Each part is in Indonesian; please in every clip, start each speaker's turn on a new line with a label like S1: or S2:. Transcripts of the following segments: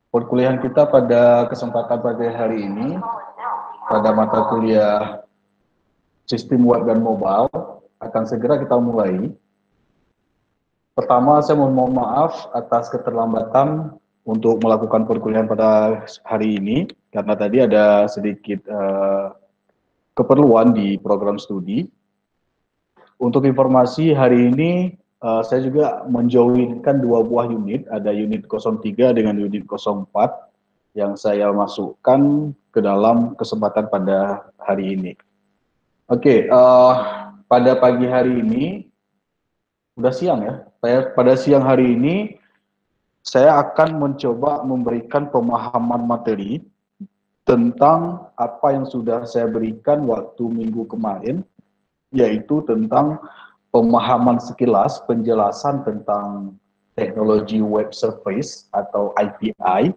S1: Perkuliahan kita pada kesempatan pada hari ini, pada mata kuliah Sistem Web dan Mobile, akan segera kita mulai. Pertama, saya mohon maaf atas keterlambatan untuk melakukan perkuliahan pada hari ini, karena tadi ada sedikit keperluan di program studi. Untuk informasi, hari ini saya juga menjoinkan dua buah unit, ada unit 03 dengan unit 04, yang saya masukkan ke dalam kesempatan pada hari ini. Oke, pada pagi hari ini, udah siang ya, pada siang hari ini, saya akan mencoba memberikan pemahaman materi tentang apa yang sudah saya berikan waktu minggu kemarin, yaitu tentang pemahaman sekilas, penjelasan tentang teknologi web service atau API,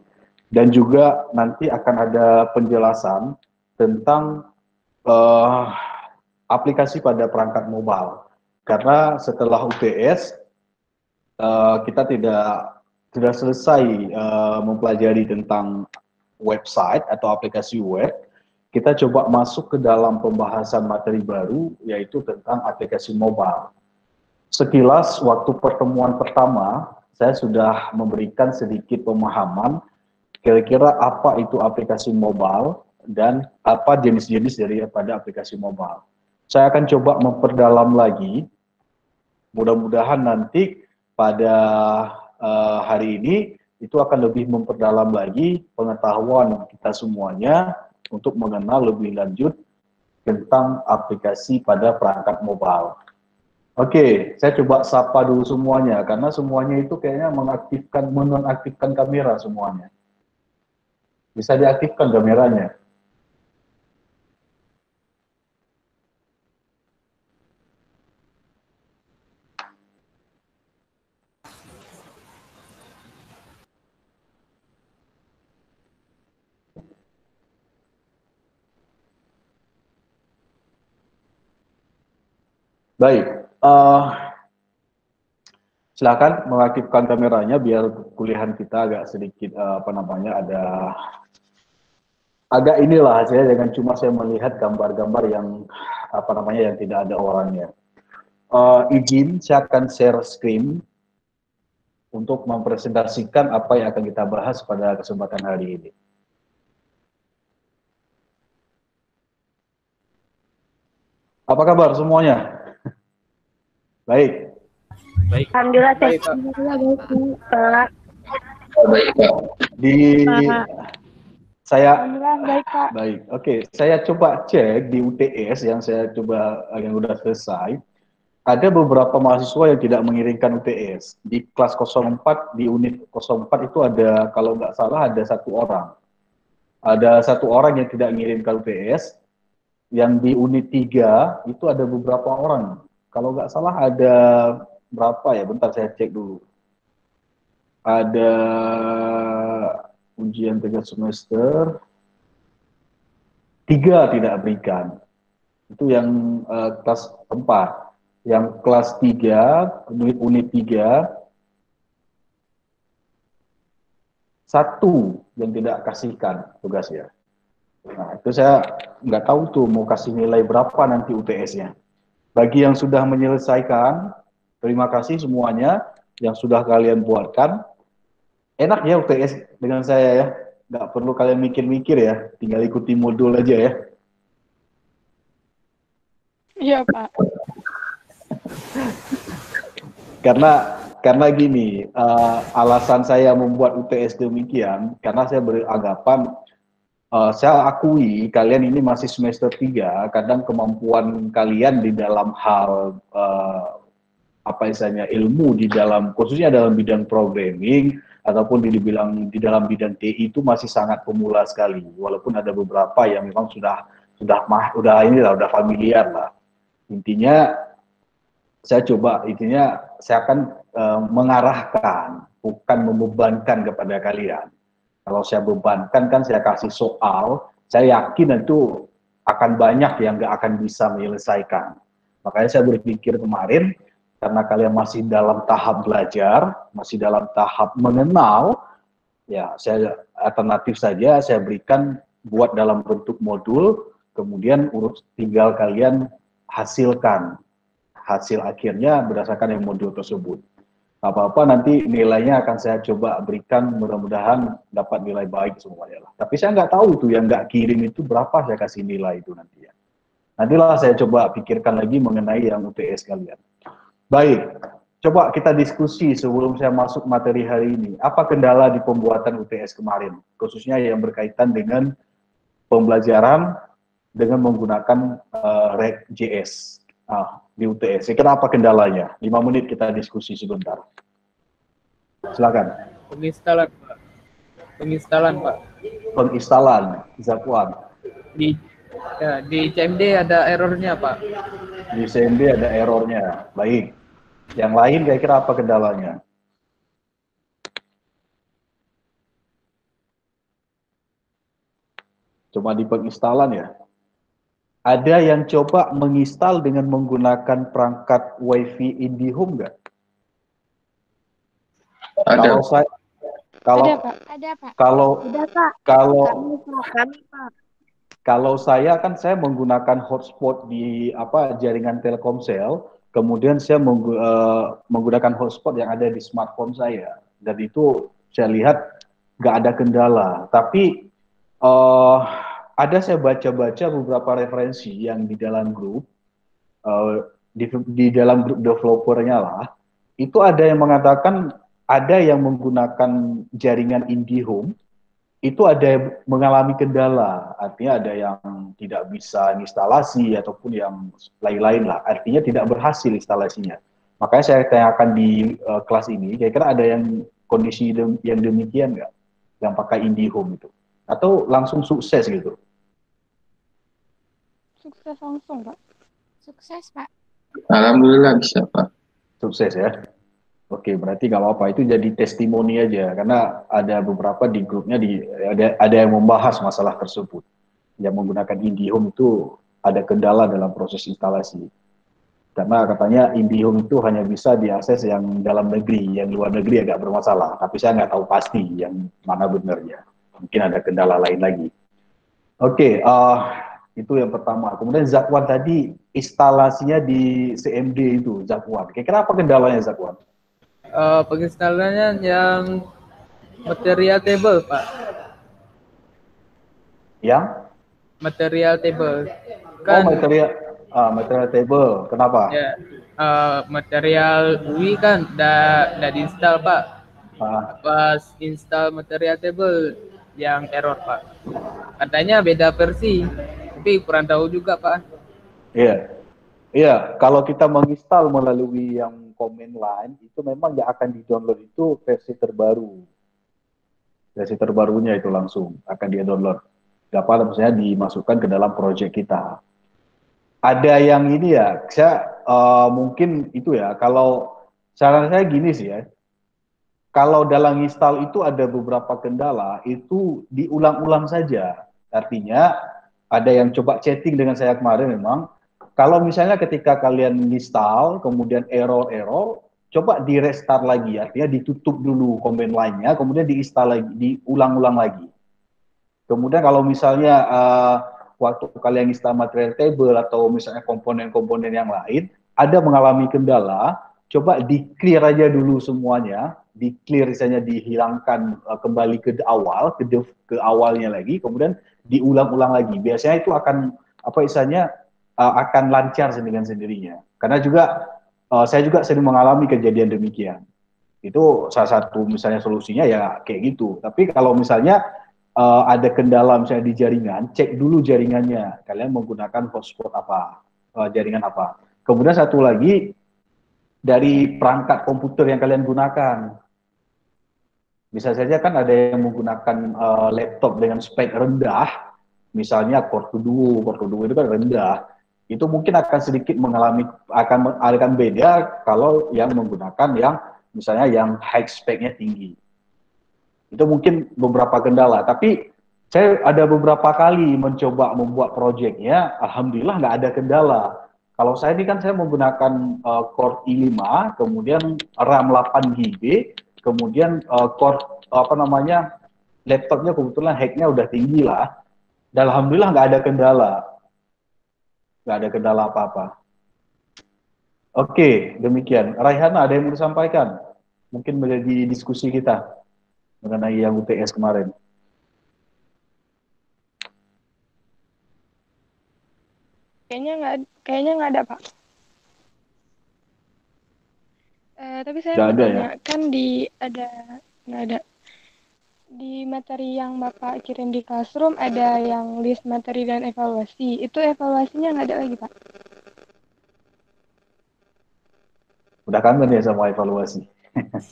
S1: dan juga nanti akan ada penjelasan tentang aplikasi pada perangkat mobile. Karena setelah UTS, kita tidak selesai mempelajari tentang website atau aplikasi web. Kita coba masuk ke dalam pembahasan materi baru, yaitu tentang aplikasi mobile. Sekilas, waktu pertemuan pertama, saya sudah memberikan sedikit pemahaman kira-kira apa itu aplikasi mobile dan apa jenis-jenis daripada aplikasi mobile. Saya akan coba memperdalam lagi. Mudah-mudahan nanti pada hari ini itu akan lebih memperdalam lagi pengetahuan kita semuanya untuk mengenal lebih lanjut tentang aplikasi pada perangkat mobile. Oke, saya coba sapa dulu semuanya karena semuanya itu kayaknya menonaktifkan kamera semuanya. Bisa diaktifkan kameranya. Baik, silakan mengaktifkan kameranya biar kuliahan kita agak sedikit agak inilah saya dengan cuma saya melihat gambar-gambar yang yang tidak ada orangnya. Izin saya akan share screen untuk mempresentasikan apa yang akan kita bahas pada kesempatan hari ini. Apa kabar semuanya? Baik.
S2: Baik.
S3: Alhamdulillah,
S2: baik, Pak.
S3: Pak.
S1: Baik, Pak. Baik. Oke, saya coba cek di UTS yang udah selesai. Ada beberapa mahasiswa yang tidak mengirimkan UTS. Di kelas 04, di unit 04 itu ada, kalau nggak salah ada satu orang. Ada satu orang yang tidak mengirimkan UTS. Yang di unit 3 itu ada beberapa orang. Kalau nggak salah ada berapa ya? Bentar saya cek dulu. Ada ujian 3 semester, 3 tidak berikan. Itu yang kelas 4. Yang kelas 3, unit 3, 1 yang tidak kasihkan tugasnya. Nah, itu saya nggak tahu tuh mau kasih nilai berapa nanti UTS-nya. Bagi yang sudah menyelesaikan, terima kasih semuanya yang sudah kalian buatkan. Enak ya UTS dengan saya ya, nggak perlu kalian mikir-mikir ya, tinggal ikuti modul aja ya.
S3: Iya, Pak.
S1: Karena gini, alasan saya membuat UTS demikian, karena saya beranggapan, saya akui kalian ini masih semester 3, kadang kemampuan kalian di dalam hal ilmu di dalam, khususnya dalam bidang programming ataupun di dalam bidang TI itu masih sangat pemula sekali, walaupun ada beberapa yang memang sudah familiar lah. Intinya saya akan mengarahkan, bukan membebankan kepada kalian. Kalau saya bebankan kan saya kasih soal, saya yakin itu akan banyak yang nggak akan bisa menyelesaikan. Makanya saya berpikir kemarin, karena kalian masih dalam tahap belajar, masih dalam tahap mengenal Ya, saya alternatif saja saya berikan buat dalam bentuk modul, kemudian tinggal kalian hasilkan hasil akhirnya berdasarkan yang modul tersebut. Apa-apa nanti nilainya akan saya coba berikan, mudah-mudahan dapat nilai baik semuanya lah. Tapi saya nggak tahu tuh yang nggak kirim itu berapa saya kasih nilai itu nanti ya. Nantilah saya coba pikirkan lagi mengenai yang UTS kalian. Baik, coba kita diskusi sebelum saya masuk materi hari ini. Apa kendala di pembuatan UTS kemarin, khususnya yang berkaitan dengan pembelajaran dengan menggunakan React.js di UTS. Saya kira apa kendalanya? 5 menit kita diskusi sebentar. Silakan.
S2: Penginstalan, Pak. Penginstalan, Pak.
S1: Penginstalan, Zakwan.
S2: Di CMD ada errornya, Pak.
S1: Di CMD ada errornya. Baik. Yang lain kira-kira apa kendalanya? Cuma di penginstalan ya? Ada yang coba menginstal dengan menggunakan perangkat WiFi IndiHome nggak?
S4: Ada.
S1: Kalau saya, kalau
S3: Ada, Pak. Ada, Pak.
S1: kalau
S3: Ada, Pak.
S1: kalau
S3: Kami, Pak.
S1: kalau saya kan saya menggunakan hotspot di jaringan Telkomsel, kemudian saya menggunakan hotspot yang ada di smartphone saya, dan itu saya lihat nggak ada kendala. Tapi ada saya baca-baca beberapa referensi yang di dalam grup, di dalam grup developernya lah, itu ada yang mengatakan ada yang menggunakan jaringan IndiHome, itu ada yang mengalami kendala, artinya ada yang tidak bisa instalasi ataupun yang lain-lain lah, artinya tidak berhasil instalasinya. Makanya saya tanyakan di kelas ini, kira-kira ada yang kondisi yang demikian nggak, yang pakai IndiHome itu, atau langsung sukses gitu?
S3: Sukses langsung, Pak. Sukses, Pak.
S4: Alhamdulillah bisa, Pak.
S1: Sukses ya. Oke, berarti nggak apa-apa, itu jadi testimoni aja, karena ada beberapa di grupnya ada yang membahas masalah tersebut. Yang menggunakan IndiHome itu ada kendala dalam proses instalasi. Karena katanya IndiHome itu hanya bisa diakses yang dalam negeri, yang luar negeri agak bermasalah. Tapi saya nggak tahu pasti yang mana benarnya. Mungkin ada kendala lain lagi. Oke, itu yang pertama. Kemudian Zakwan tadi instalasinya di CMD itu, Zakwan. Kira-kira apa kendalanya Zakwan?
S2: Penginstalannya yang material table, Pak.
S1: Yang?
S2: Material table.
S1: Kan, material table. Kenapa?
S2: Ya, material UI kan udah diinstal, Pak. Pas install material table yang error, Pak. Katanya beda versi, tapi kurang tahu juga, Pak.
S1: Iya. Iya, kalau kita menginstal melalui yang command line, itu memang yang akan di-download itu versi terbaru. Versi terbarunya itu langsung akan di-download. Dapat misalnya dimasukkan ke dalam project kita. Ada yang ini ya, saya mungkin itu ya, kalau saran saya gini sih ya, kalau dalam install itu ada beberapa kendala, itu diulang-ulang saja. Artinya, ada yang coba chatting dengan saya kemarin memang, kalau misalnya ketika kalian install, kemudian error-error, coba di restart lagi, artinya ditutup dulu command line-nya, kemudian diinstal lagi, diulang-ulang lagi. Kemudian kalau misalnya waktu kalian install material table atau misalnya komponen-komponen yang lain, ada mengalami kendala, coba di-clear aja dulu semuanya, di-clear misalnya dihilangkan kembali ke awal, ke awalnya lagi, kemudian diulang-ulang lagi. Biasanya itu akan, akan lancar dengan sendirinya. Karena juga saya juga sering mengalami kejadian demikian. Itu salah satu misalnya solusinya ya kayak gitu. Tapi kalau misalnya ada kendala misalnya di jaringan, cek dulu jaringannya. Kalian menggunakan hotspot apa, jaringan apa. Kemudian satu lagi, dari perangkat komputer yang kalian gunakan. Bisa saja kan ada yang menggunakan laptop dengan spek rendah, misalnya Core 2 itu kan rendah. Itu mungkin akan sedikit mengalami, akan beda kalau yang menggunakan yang misalnya yang high speknya tinggi. Itu mungkin beberapa kendala, tapi saya ada beberapa kali mencoba membuat proyeknya, alhamdulillah nggak ada kendala. Kalau saya ini kan saya menggunakan Core i5, kemudian RAM 8 GB, kemudian Core laptopnya kebetulan hacknya udah tinggi lah. Dan alhamdulillah nggak ada kendala. Nggak ada kendala apa-apa. Oke, demikian. Raihana, ada yang mau disampaikan? Mungkin menjadi diskusi kita mengenai yang UTS kemarin.
S5: Kayaknya nggak ada, Pak. Tapi saya
S1: Nggak
S5: mau
S1: ada
S5: tanya,
S1: ya?
S5: kan nggak ada. Di materi yang Bapak kirim di Classroom ada yang list materi dan evaluasi. Itu evaluasinya nggak ada lagi, Pak.
S1: Udah kangen ya sama evaluasi?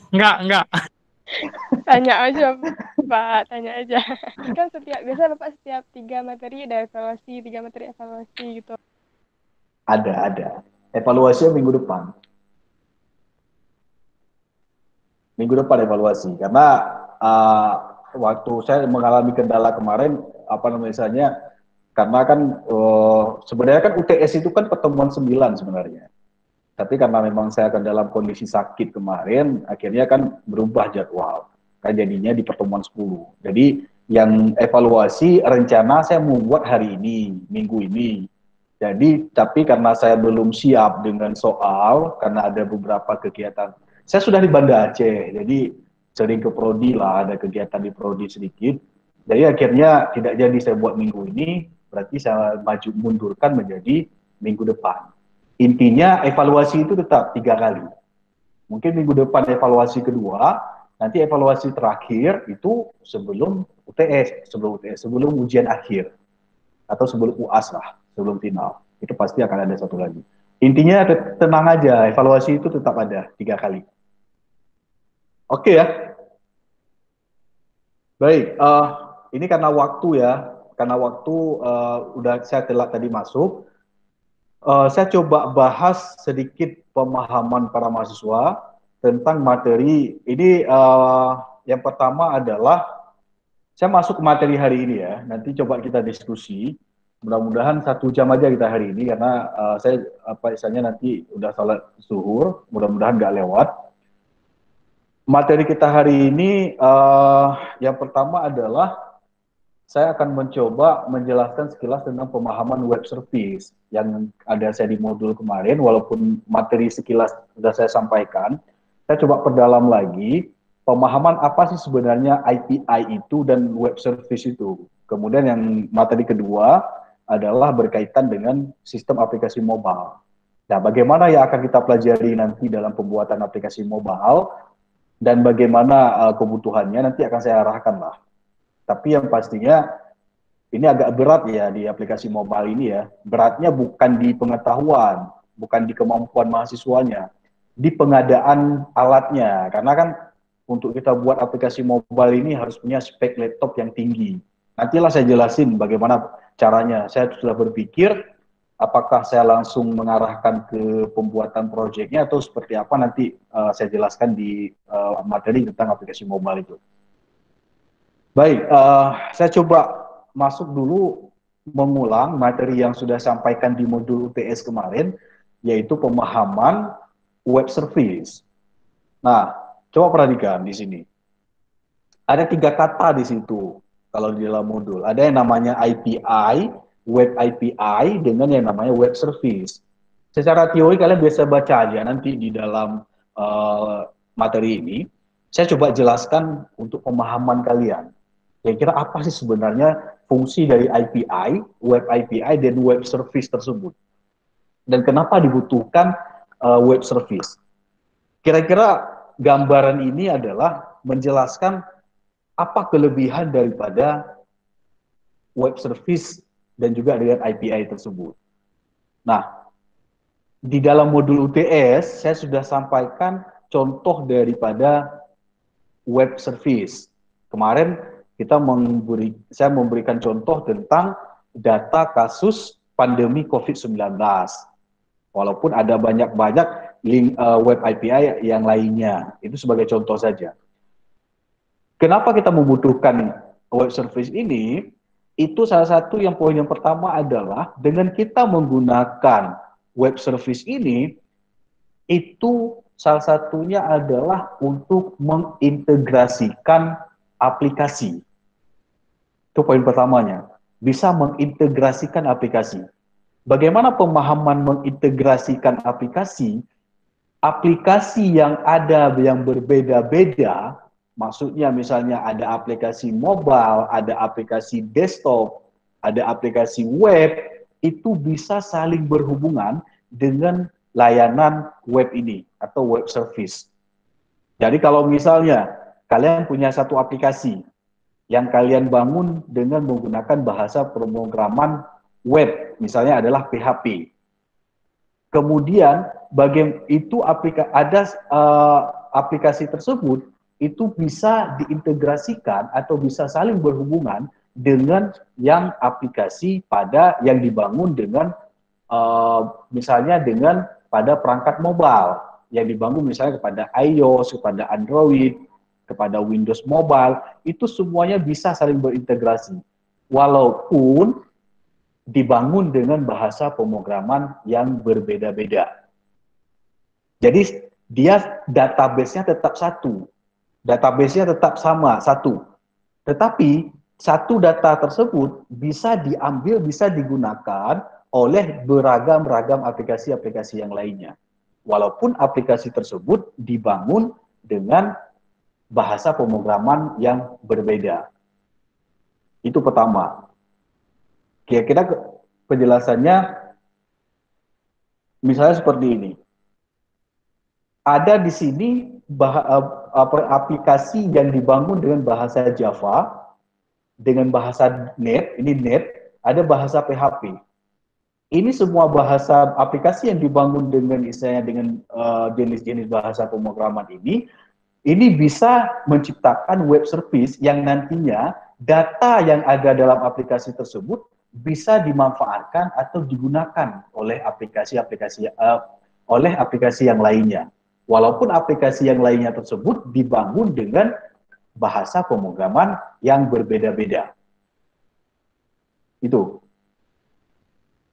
S6: Enggak.
S5: Tanya aja, Pak. Tanya aja. Kan biasa Bapak setiap 3 materi ada evaluasi, 3 materi evaluasi gitu.
S1: Ada. Evaluasinya minggu depan. Minggu depan evaluasi. Karena waktu saya mengalami kendala kemarin, misalnya, karena kan sebenarnya kan UTS itu kan pertemuan 9 sebenarnya. Tapi karena memang saya akan dalam kondisi sakit kemarin, akhirnya kan berubah jadwal. Kan jadinya di pertemuan 10. Jadi yang evaluasi rencana saya mau buat hari ini, minggu ini. Jadi, tapi karena saya belum siap dengan soal, karena ada beberapa kegiatan. Saya sudah di Banda Aceh, jadi sering ke Prodi lah, ada kegiatan di Prodi sedikit. Jadi akhirnya tidak jadi saya buat minggu ini, berarti saya mundurkan menjadi minggu depan. Intinya evaluasi itu tetap 3 kali. Mungkin minggu depan evaluasi kedua, nanti evaluasi terakhir itu sebelum UTS, sebelum ujian akhir. Atau sebelum UAS lah, sebelum final. Itu pasti akan ada satu lagi. Intinya tenang aja, evaluasi itu tetap ada 3 kali. Oke ya. Baik, ini karena waktu ya, udah saya telat tadi masuk. Saya coba bahas sedikit pemahaman para mahasiswa tentang materi ini. Yang pertama adalah saya masuk ke materi hari ini ya. Nanti coba kita diskusi. Mudah-mudahan 1 jam aja kita hari ini karena saya misalnya nanti udah salat zuhur. Mudah-mudahan nggak lewat. Materi kita hari ini yang pertama adalah saya akan mencoba menjelaskan sekilas tentang pemahaman web service yang ada saya di modul kemarin, walaupun materi sekilas sudah saya sampaikan, saya coba perdalam lagi, pemahaman apa sih sebenarnya API itu dan web service itu. Kemudian yang materi kedua adalah berkaitan dengan sistem aplikasi mobile. Nah, bagaimana yang akan kita pelajari nanti dalam pembuatan aplikasi mobile, dan bagaimana kebutuhannya nanti akan saya arahkan lah. Tapi yang pastinya ini agak berat ya di aplikasi mobile ini ya. Beratnya bukan di pengetahuan, bukan di kemampuan mahasiswanya, di pengadaan alatnya. Karena kan untuk kita buat aplikasi mobile ini harus punya spek laptop yang tinggi. Nantilah saya jelasin bagaimana caranya. Saya sudah berpikir apakah saya langsung mengarahkan ke pembuatan proyeknya atau seperti apa nanti saya jelaskan di materi tentang aplikasi mobile itu. Baik, saya coba masuk dulu mengulang materi yang sudah sampaikan di modul UTS kemarin, yaitu pemahaman web service. Nah, coba perhatikan di sini. Ada 3 kata di situ kalau di dalam modul. Ada yang namanya API, web API, dengan yang namanya web service. Secara teori kalian biasa baca aja nanti di dalam materi ini. Saya coba jelaskan untuk pemahaman kalian. Kira-kira apa sih sebenarnya fungsi dari API, web API, dan web service tersebut? Dan kenapa dibutuhkan web service? Kira-kira gambaran ini adalah menjelaskan apa kelebihan daripada web service dan juga dengan API tersebut. Nah, di dalam modul UTS, saya sudah sampaikan contoh daripada web service. Kemarin saya memberikan contoh tentang data kasus pandemi COVID-19. Walaupun ada banyak link web API yang lainnya. Itu sebagai contoh saja. Kenapa kita membutuhkan web service ini? Itu salah satu yang poin yang pertama adalah dengan kita menggunakan web service ini, itu salah satunya adalah untuk mengintegrasikan aplikasi. Itu poin pertamanya. Bisa mengintegrasikan aplikasi. Bagaimana pemahaman mengintegrasikan aplikasi? Aplikasi yang ada yang berbeda-beda, maksudnya misalnya ada aplikasi mobile, ada aplikasi desktop, ada aplikasi web, itu bisa saling berhubungan dengan layanan web ini atau web service. Jadi kalau misalnya kalian punya satu aplikasi yang kalian bangun dengan menggunakan bahasa pemrograman web, misalnya adalah PHP. Kemudian aplikasi tersebut itu bisa diintegrasikan atau bisa saling berhubungan dengan yang aplikasi yang dibangun dengan misalnya dengan pada perangkat mobile yang dibangun misalnya kepada iOS, kepada Android, kepada Windows Mobile, itu semuanya bisa saling berintegrasi. Walaupun dibangun dengan bahasa pemrograman yang berbeda-beda. Jadi dia database-nya tetap satu. Database-nya tetap sama, satu. Tetapi satu data tersebut bisa diambil, bisa digunakan oleh beragam-ragam aplikasi-aplikasi yang lainnya. Walaupun aplikasi tersebut dibangun dengan bahasa pemrograman yang berbeda. Itu pertama. Kira-kira penjelasannya misalnya seperti ini. Ada di sini aplikasi yang dibangun dengan bahasa Java, dengan bahasa net, ini net, ada bahasa PHP. Ini semua bahasa aplikasi yang dibangun dengan jenis-jenis bahasa pemrograman ini bisa menciptakan web service yang nantinya data yang ada dalam aplikasi tersebut bisa dimanfaatkan atau digunakan oleh aplikasi yang lainnya. Walaupun aplikasi yang lainnya tersebut dibangun dengan bahasa pemrograman yang berbeda-beda. Itu.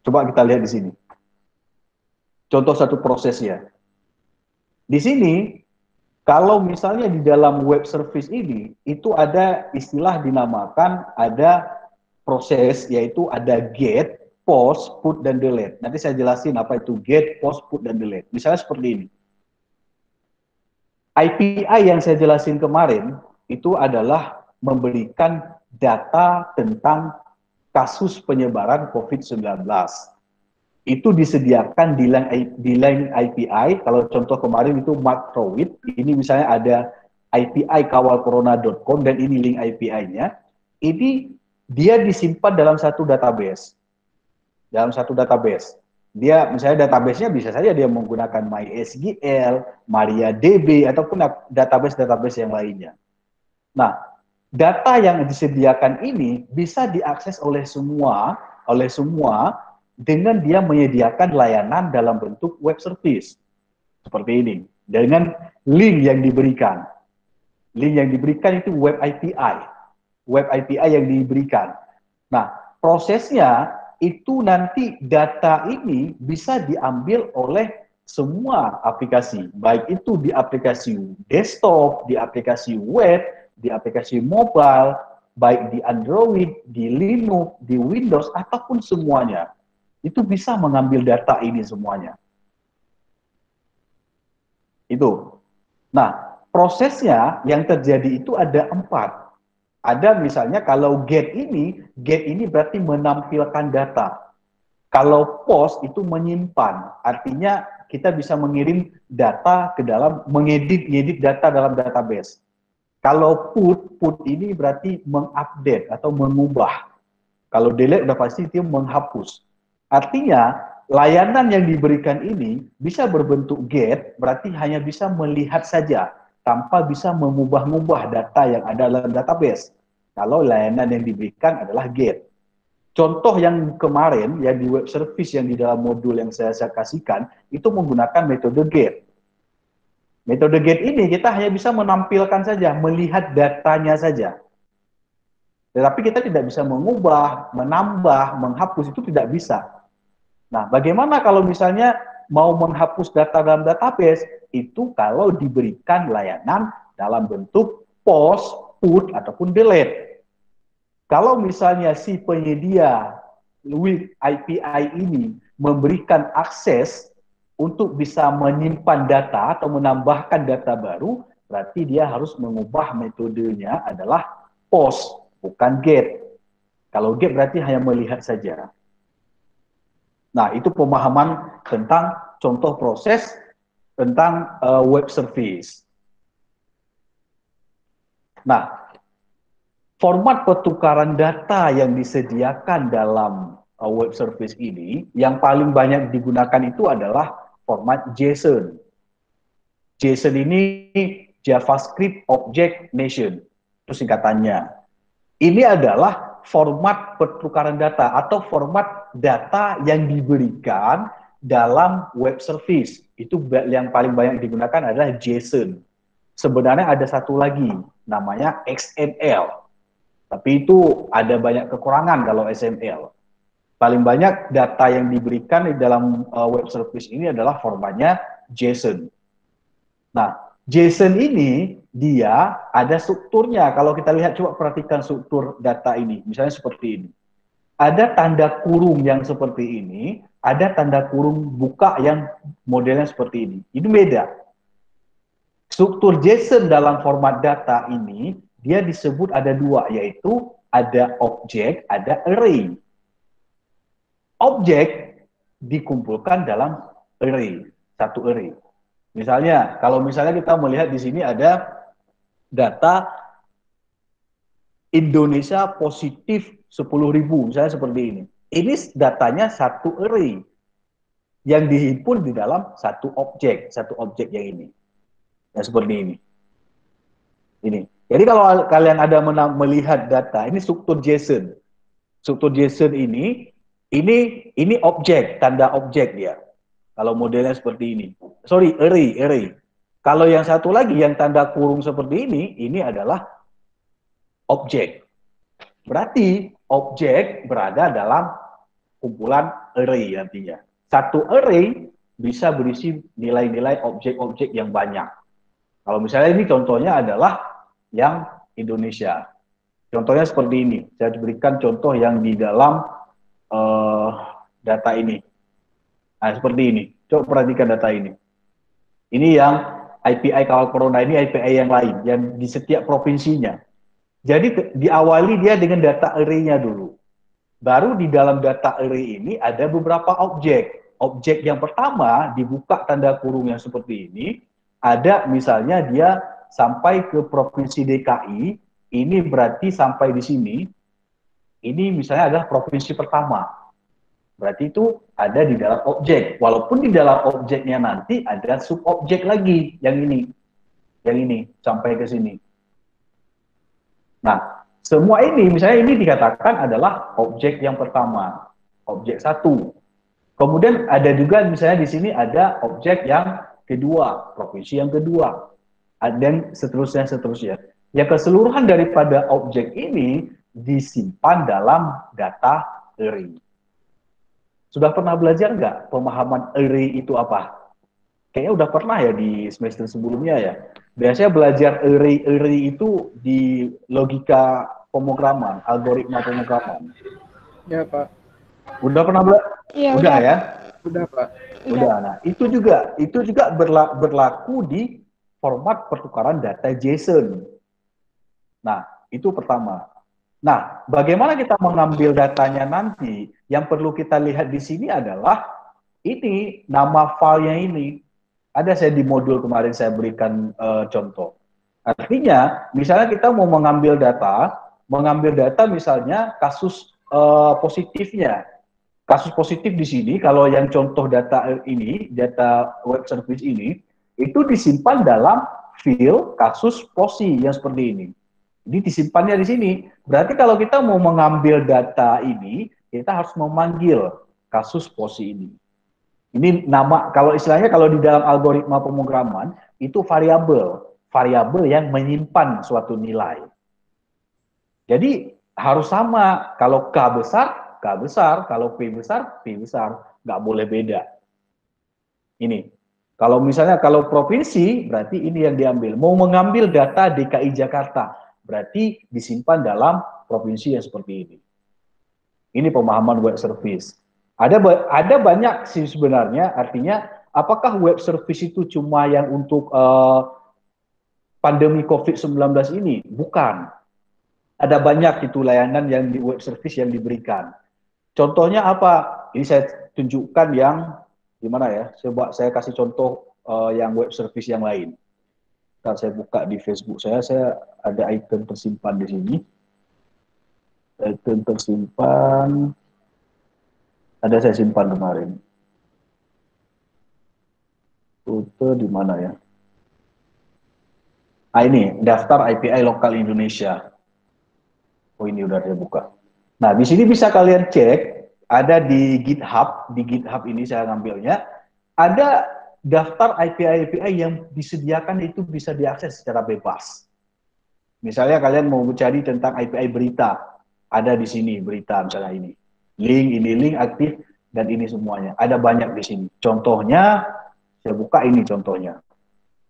S1: Coba kita lihat di sini. Contoh satu prosesnya. Di sini, kalau misalnya di dalam web service ini, itu ada istilah dinamakan ada proses, yaitu ada get, post, put, dan delete. Nanti saya jelasin apa itu get, post, put, dan delete. Misalnya seperti ini. API yang saya jelasin kemarin, itu adalah memberikan data tentang kasus penyebaran COVID-19. Itu disediakan di line API, kalau contoh kemarin itu Mark Crowit, ini misalnya ada API kawalcorona.com, dan ini link API-nya. Ini dia disimpan dalam satu database. Dia misalnya database-nya bisa saja dia menggunakan MySQL, MariaDB, ataupun database-database yang lainnya. Nah, data yang disediakan ini bisa diakses oleh semua dengan dia menyediakan layanan dalam bentuk web service. Seperti ini. Dengan link yang diberikan. Link yang diberikan itu web API. Web API yang diberikan. Nah, prosesnya itu nanti data ini bisa diambil oleh semua aplikasi. Baik itu di aplikasi desktop, di aplikasi web, di aplikasi mobile, baik di Android, di Linux, di Windows, ataupun semuanya. Itu bisa mengambil data ini semuanya. Itu. Nah, prosesnya yang terjadi itu ada 4. Ada misalnya kalau get ini berarti menampilkan data. Kalau post itu menyimpan, artinya kita bisa mengirim data ke dalam, mengedit data dalam database. Kalau put ini berarti mengupdate atau mengubah. Kalau delete udah pasti dia menghapus. Artinya layanan yang diberikan ini bisa berbentuk get, berarti hanya bisa melihat saja, tanpa bisa mengubah-ubah data yang ada dalam database. Kalau layanan yang diberikan adalah get. Contoh yang kemarin, yang di web service yang di dalam modul yang saya kasihkan, itu menggunakan metode get. Metode get ini kita hanya bisa menampilkan saja, melihat datanya saja. Tetapi kita tidak bisa mengubah, menambah, menghapus, itu tidak bisa. Nah, bagaimana kalau misalnya mau menghapus data dalam database? Itu kalau diberikan layanan dalam bentuk post, put, ataupun delete. Kalau misalnya si penyedia with API ini memberikan akses untuk bisa menyimpan data atau menambahkan data baru, berarti dia harus mengubah metodenya adalah POST, bukan GET. Kalau GET berarti hanya melihat saja. Nah, itu pemahaman tentang contoh proses tentang web service. Nah, format pertukaran data yang disediakan dalam web service ini, yang paling banyak digunakan itu adalah format JSON. JSON ini JavaScript Object Nation, itu singkatannya. Ini adalah format pertukaran data atau format data yang diberikan dalam web service. Itu yang paling banyak digunakan adalah JSON. Sebenarnya ada satu lagi, namanya XML. Tapi itu ada banyak kekurangan kalau XML. Paling banyak data yang diberikan di dalam web service ini adalah formatnya JSON. Nah, JSON ini dia ada strukturnya. Kalau kita lihat, coba perhatikan struktur data ini. Misalnya seperti ini. Ada tanda kurung yang seperti ini, ada tanda kurung buka yang modelnya seperti ini. Ini beda. Struktur JSON dalam format data ini, dia disebut ada dua, yaitu ada objek, ada array. Objek dikumpulkan dalam array, satu array. Misalnya, kalau misalnya kita melihat di sini ada data Indonesia positif 10.000, misalnya seperti ini. Ini datanya satu array yang dihimpun di dalam satu objek yang ini. Ya, seperti ini. Ini. Jadi kalau kalian ada melihat data, ini struktur JSON. Struktur JSON ini objek, tanda objek dia. Kalau modelnya seperti ini. Sorry, array. Kalau yang satu lagi, yang tanda kurung seperti ini adalah objek. Berarti objek berada dalam kumpulan array nantinya. Satu array bisa berisi nilai-nilai objek-objek yang banyak. Kalau misalnya ini contohnya adalah yang Indonesia. Contohnya seperti ini. Saya berikan contoh yang di dalam data ini. Nah, seperti ini. Coba perhatikan data ini. Ini yang API kawal corona, ini API yang lain, yang di setiap provinsinya. Jadi diawali dia dengan data array-nya dulu. Baru di dalam data array ini ada beberapa objek. Objek yang pertama dibuka tanda kurung yang seperti ini. Ada misalnya dia sampai ke provinsi DKI, ini berarti sampai di sini. Ini misalnya adalah provinsi pertama. Berarti itu ada di dalam objek. Walaupun di dalam objeknya nanti ada subobjek lagi, yang ini. Yang ini, sampai ke sini. Nah, semua ini, misalnya ini dikatakan adalah objek yang pertama. Objek satu. Kemudian ada juga misalnya di sini ada objek yang kedua, provinsi yang kedua. Dan seterusnya. Yang keseluruhan daripada objek ini disimpan dalam data array. Sudah pernah belajar nggak pemahaman array itu apa? Kayaknya udah pernah ya di semester sebelumnya ya. Biasanya belajar array itu di logika pemrograman, algoritma pemrograman.
S2: Ya, Pak.
S1: Udah pernah belajar?
S5: Iya,
S1: udah ya?
S2: Udah, Pak.
S1: Udah. Nah, itu juga berlaku di format pertukaran data JSON. Nah, itu pertama. Nah, bagaimana kita mengambil datanya nanti? Yang perlu kita lihat di sini adalah ini nama filenya ini. Ada saya di modul kemarin saya berikan contoh. Artinya, misalnya kita mau mengambil data misalnya kasus positifnya. Kasus positif di sini, kalau yang contoh data ini, data web service ini, itu disimpan dalam file kasus posi yang seperti ini. Ini disimpannya di sini. Berarti kalau kita mau mengambil data ini, kita harus memanggil kasus posi ini. Ini nama, kalau istilahnya kalau di dalam algoritma pemrograman, itu variabel yang menyimpan suatu nilai. Jadi harus sama, kalau K besar, kalau P besar, nggak boleh beda. Ini, kalau misalnya kalau provinsi, berarti ini yang diambil. Mau mengambil data DKI Jakarta, berarti disimpan dalam provinsi yang seperti ini. Ini pemahaman web service. Ada banyak sih sebenarnya, artinya apakah web service itu cuma yang untuk pandemi COVID-19 ini? Bukan. Ada banyak itu layanan yang di web service yang diberikan. Contohnya apa? Ini saya tunjukkan yang gimana ya? Coba saya kasih contoh yang web service yang lain. Kalau saya buka di Facebook saya ada item tersimpan di sini. Item tersimpan, ada saya simpan kemarin. Foto di mana ya? Ah ini, daftar API lokal Indonesia. Oh ini udah saya buka. Nah di sini bisa kalian cek, ada di GitHub ini saya ngambilnya, ada daftar API yang disediakan itu bisa diakses secara bebas. Misalnya kalian mau mencari tentang API berita, ada di sini berita misalnya ini. Link aktif dan ini semuanya. Ada banyak di sini. Contohnya, saya buka ini contohnya.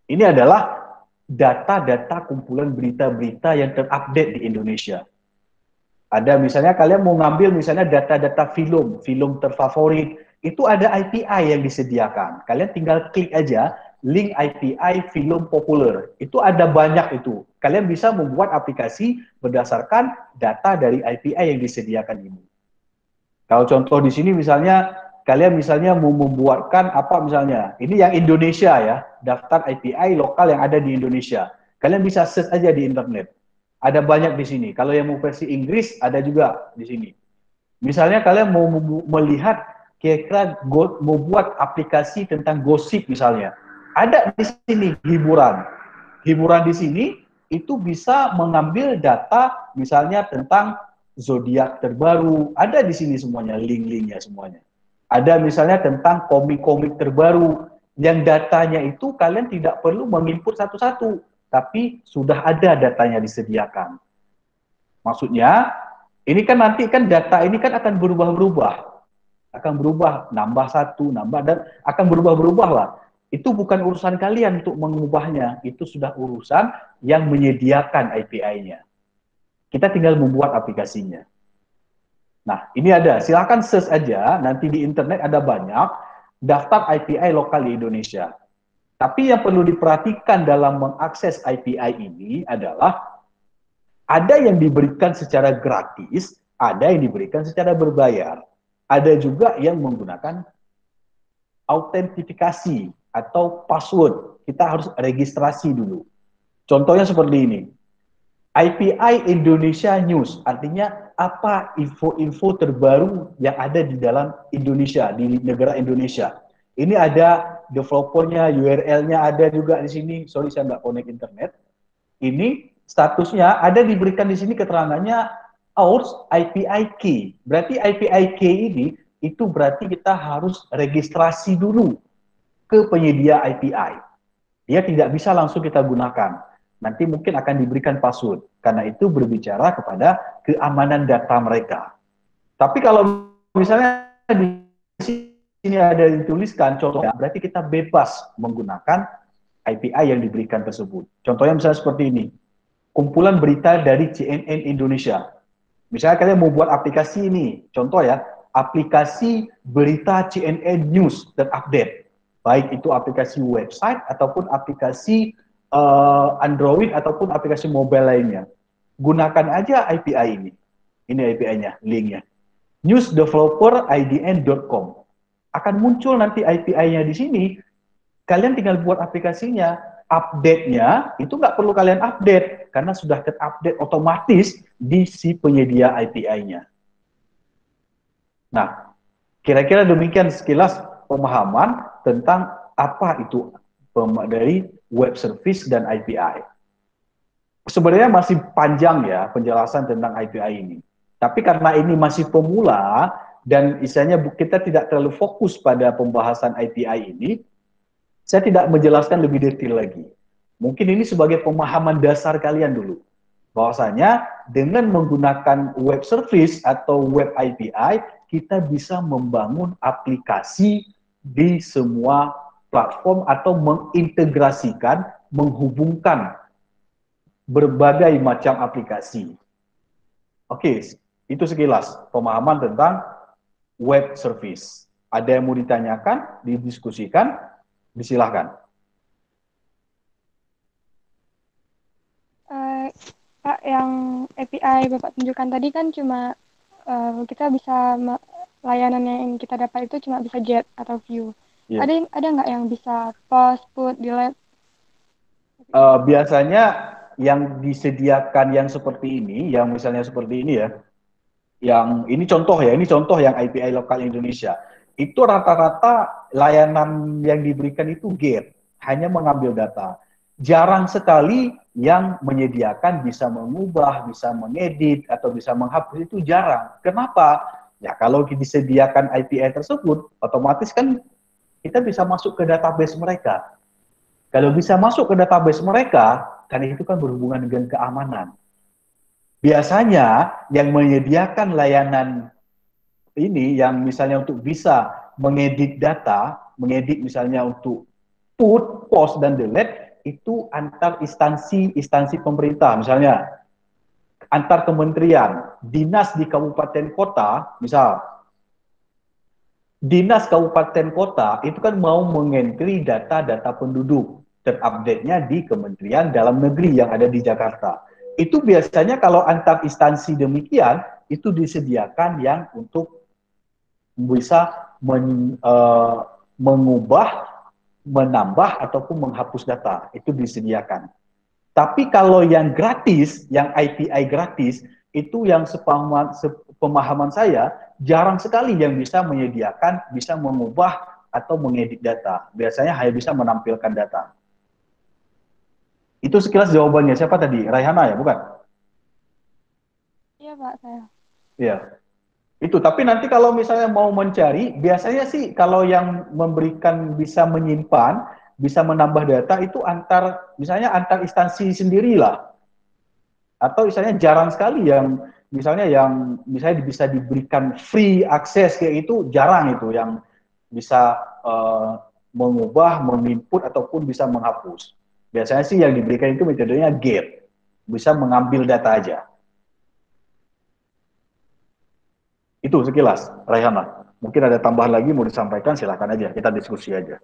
S1: Ini adalah data-data kumpulan berita-berita yang terupdate di Indonesia. Ada misalnya kalian mau ngambil misalnya data-data film terfavorit, itu ada API yang disediakan. Kalian tinggal klik aja link API film populer. Itu ada banyak itu. Kalian bisa membuat aplikasi berdasarkan data dari API yang disediakan ini. Kalau contoh di sini misalnya kalian misalnya mau membuatkan apa misalnya, ini yang Indonesia ya, daftar API lokal yang ada di Indonesia. Kalian bisa search aja di internet. Ada banyak di sini. Kalau yang mau versi Inggris ada juga di sini. Misalnya kalian mau melihat kira-kira mau buat aplikasi tentang gosip misalnya. Ada di sini hiburan. Hiburan di sini itu bisa mengambil data misalnya tentang zodiak terbaru. Ada di sini semuanya, link-linknya semuanya. Ada misalnya tentang komik-komik terbaru. Yang datanya itu kalian tidak perlu menginput satu-satu, tapi sudah ada datanya disediakan. Maksudnya, ini kan nanti kan data ini kan akan berubah-berubah. Akan berubah, nambah satu, nambah, dan akan berubah-berubah lah. Itu bukan urusan kalian untuk mengubahnya. Itu sudah urusan yang menyediakan API-nya. Kita tinggal membuat aplikasinya. Nah, ini ada. Silakan search aja. Nanti di internet ada banyak daftar API lokal di Indonesia. Tapi yang perlu diperhatikan dalam mengakses API ini adalah ada yang diberikan secara gratis, ada yang diberikan secara berbayar. Ada juga yang menggunakan autentifikasi atau password. Kita harus registrasi dulu. Contohnya seperti ini. API Indonesia News, artinya apa info-info terbaru yang ada di dalam Indonesia, di negara Indonesia. Ini ada developernya, URL-nya ada juga di sini. Sorry, saya nggak connect internet. Ini statusnya ada diberikan di sini keterangannya our API key. Berarti API key ini itu berarti kita harus registrasi dulu ke penyedia API. Dia tidak bisa langsung kita gunakan. Nanti mungkin akan diberikan password. Karena itu berbicara kepada keamanan data mereka. Tapi kalau misalnya di sini ada dituliskan contohnya, berarti kita bebas menggunakan API yang diberikan tersebut. Contohnya misalnya seperti ini. Kumpulan berita dari CNN Indonesia. Misalnya kalian mau buat aplikasi ini, contoh ya, aplikasi berita CNN News dan update. Baik itu aplikasi website ataupun aplikasi Android ataupun aplikasi mobile lainnya. Gunakan aja API ini. Ini API-nya, linknya. newsdeveloperidn.com. Akan muncul nanti API-nya di sini. Kalian tinggal buat aplikasinya. Update-nya itu nggak perlu kalian update karena sudah terupdate otomatis di si penyedia API-nya. Nah, kira-kira demikian sekilas pemahaman tentang apa itu dari web service dan API. Sebenarnya masih panjang ya penjelasan tentang API ini. Tapi karena ini masih pemula dan istilahnya kita tidak terlalu fokus pada pembahasan API ini, saya tidak menjelaskan lebih detail lagi. Mungkin ini sebagai pemahaman dasar kalian dulu. Bahwasanya dengan menggunakan web service atau web API, kita bisa membangun aplikasi di semua platform atau mengintegrasikan, menghubungkan berbagai macam aplikasi. Oke, itu sekilas pemahaman tentang web service. Ada yang mau ditanyakan, didiskusikan, disilahkan.
S5: Pak, yang API Bapak tunjukkan tadi kan cuma kita bisa layanan yang kita dapat itu cuma bisa get atau view.
S1: Yeah.
S5: Ada nggak yang bisa post, put, delete?
S1: Biasanya yang disediakan yang seperti ini, yang misalnya seperti ini ya, yang ini contoh ya, ini contoh yang API lokal Indonesia. Itu rata-rata layanan yang diberikan itu get, hanya mengambil data. Jarang sekali yang menyediakan bisa mengubah, bisa mengedit, atau bisa menghapus, itu jarang. Kenapa? Ya kalau disediakan API tersebut, otomatis kan kita bisa masuk ke database mereka. Kalau bisa masuk ke database mereka, kan itu kan berhubungan dengan keamanan. Biasanya yang menyediakan layanan ini, yang misalnya untuk bisa mengedit data, mengedit misalnya untuk put, post, dan delete, itu antar instansi pemerintah. Misalnya, antar kementerian, dinas di kabupaten kota, misal, dinas kabupaten kota itu kan mau mengentri data-data penduduk, terupdate-nya di Kementerian Dalam Negeri yang ada di Jakarta. Itu biasanya kalau antar instansi demikian, itu disediakan yang untuk bisa mengubah, menambah, ataupun menghapus data. Itu disediakan. Tapi kalau yang gratis, yang API gratis, itu yang sepemahaman saya, jarang sekali yang bisa menyediakan, bisa mengubah, atau mengedit data. Biasanya hanya bisa menampilkan data. Itu sekilas jawabannya. Siapa tadi? Raihana ya, bukan?
S5: Iya, Pak, saya.
S1: Iya. Itu, tapi nanti kalau misalnya mau mencari, biasanya sih kalau yang memberikan bisa menyimpan, bisa menambah data itu misalnya antar instansi sendirilah. Atau misalnya jarang sekali yang misalnya bisa diberikan free akses kayak itu, jarang itu yang bisa mengubah, menginput, ataupun bisa menghapus. Biasanya sih yang diberikan itu metodenya get, bisa mengambil data aja. Itu sekilas, Raihana. Mungkin ada tambahan lagi mau disampaikan, silakan aja, kita diskusi aja.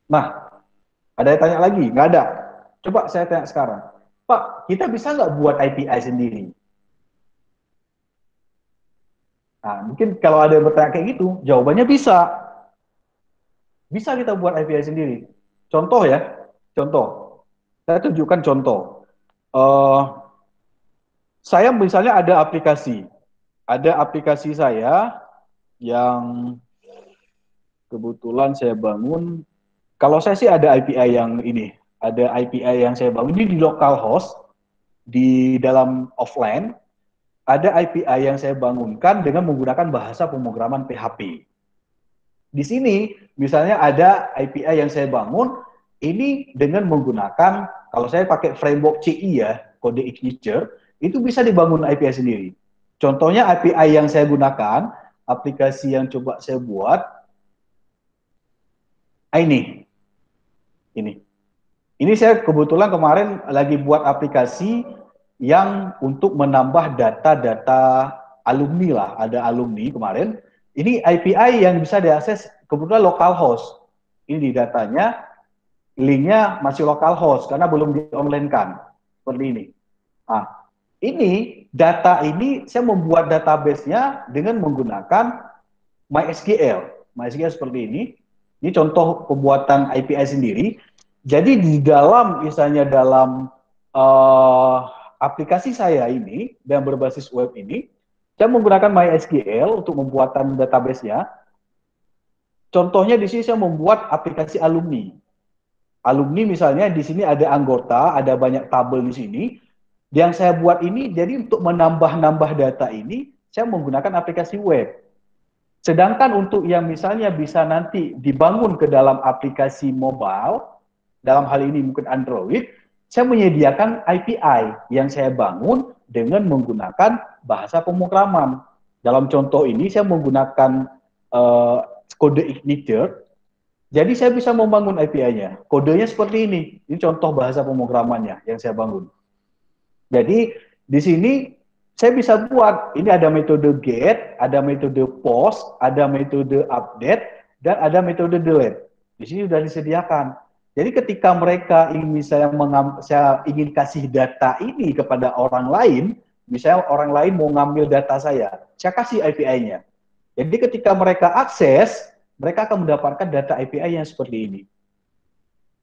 S1: Nah, ada yang tanya lagi? Nggak ada. Coba saya tanya sekarang. Pak, kita bisa nggak buat API sendiri? Nah, mungkin kalau ada yang bertanya kayak gitu, jawabannya bisa. Bisa kita buat API sendiri. Contoh ya, contoh. Saya tunjukkan contoh. Saya misalnya ada aplikasi saya yang kebetulan saya bangun. Kalau saya sih ada API yang ini, ada API yang saya bangun ini di localhost, di dalam offline, ada API yang saya bangunkan dengan menggunakan bahasa pemrograman PHP. Di sini, misalnya ada API yang saya bangun, ini dengan menggunakan, kalau saya pakai framework CI ya, kode Igniture, itu bisa dibangun API sendiri. Contohnya API yang saya gunakan, aplikasi yang coba saya buat, ini. Ini saya kebetulan kemarin lagi buat aplikasi yang untuk menambah data-data alumni lah, ada alumni kemarin. Ini API yang bisa diakses kebetulan localhost. Ini di datanya, linknya masih localhost karena belum di-online-kan. Seperti ini. Nah, ini data ini saya membuat database-nya dengan menggunakan MySQL. MySQL seperti ini. Ini contoh pembuatan API sendiri. Jadi di dalam, misalnya dalam aplikasi saya ini, yang berbasis web ini, saya menggunakan MySQL untuk pembuatan database-nya. Contohnya di sini saya membuat aplikasi alumni. Alumni misalnya di sini ada anggota, ada banyak tabel di sini. Yang saya buat ini, jadi untuk menambah-nambah data ini, saya menggunakan aplikasi web. Sedangkan untuk yang misalnya bisa nanti dibangun ke dalam aplikasi mobile, dalam hal ini mungkin Android, saya menyediakan API yang saya bangun dengan menggunakan bahasa pemrograman. Dalam contoh ini saya menggunakan kode Igniture Jadi saya bisa membangun API-nya. Kodenya seperti ini. Ini contoh bahasa pemrogramannya yang saya bangun. Jadi di sini saya bisa buat, ini ada metode get, ada metode post, ada metode update, dan ada metode delete. Di sini sudah disediakan. Jadi ketika mereka ingin saya ingin kasih data ini kepada orang lain, misalnya orang lain mau ngambil data saya kasih API-nya. Jadi ketika mereka akses, mereka akan mendapatkan data API yang seperti ini.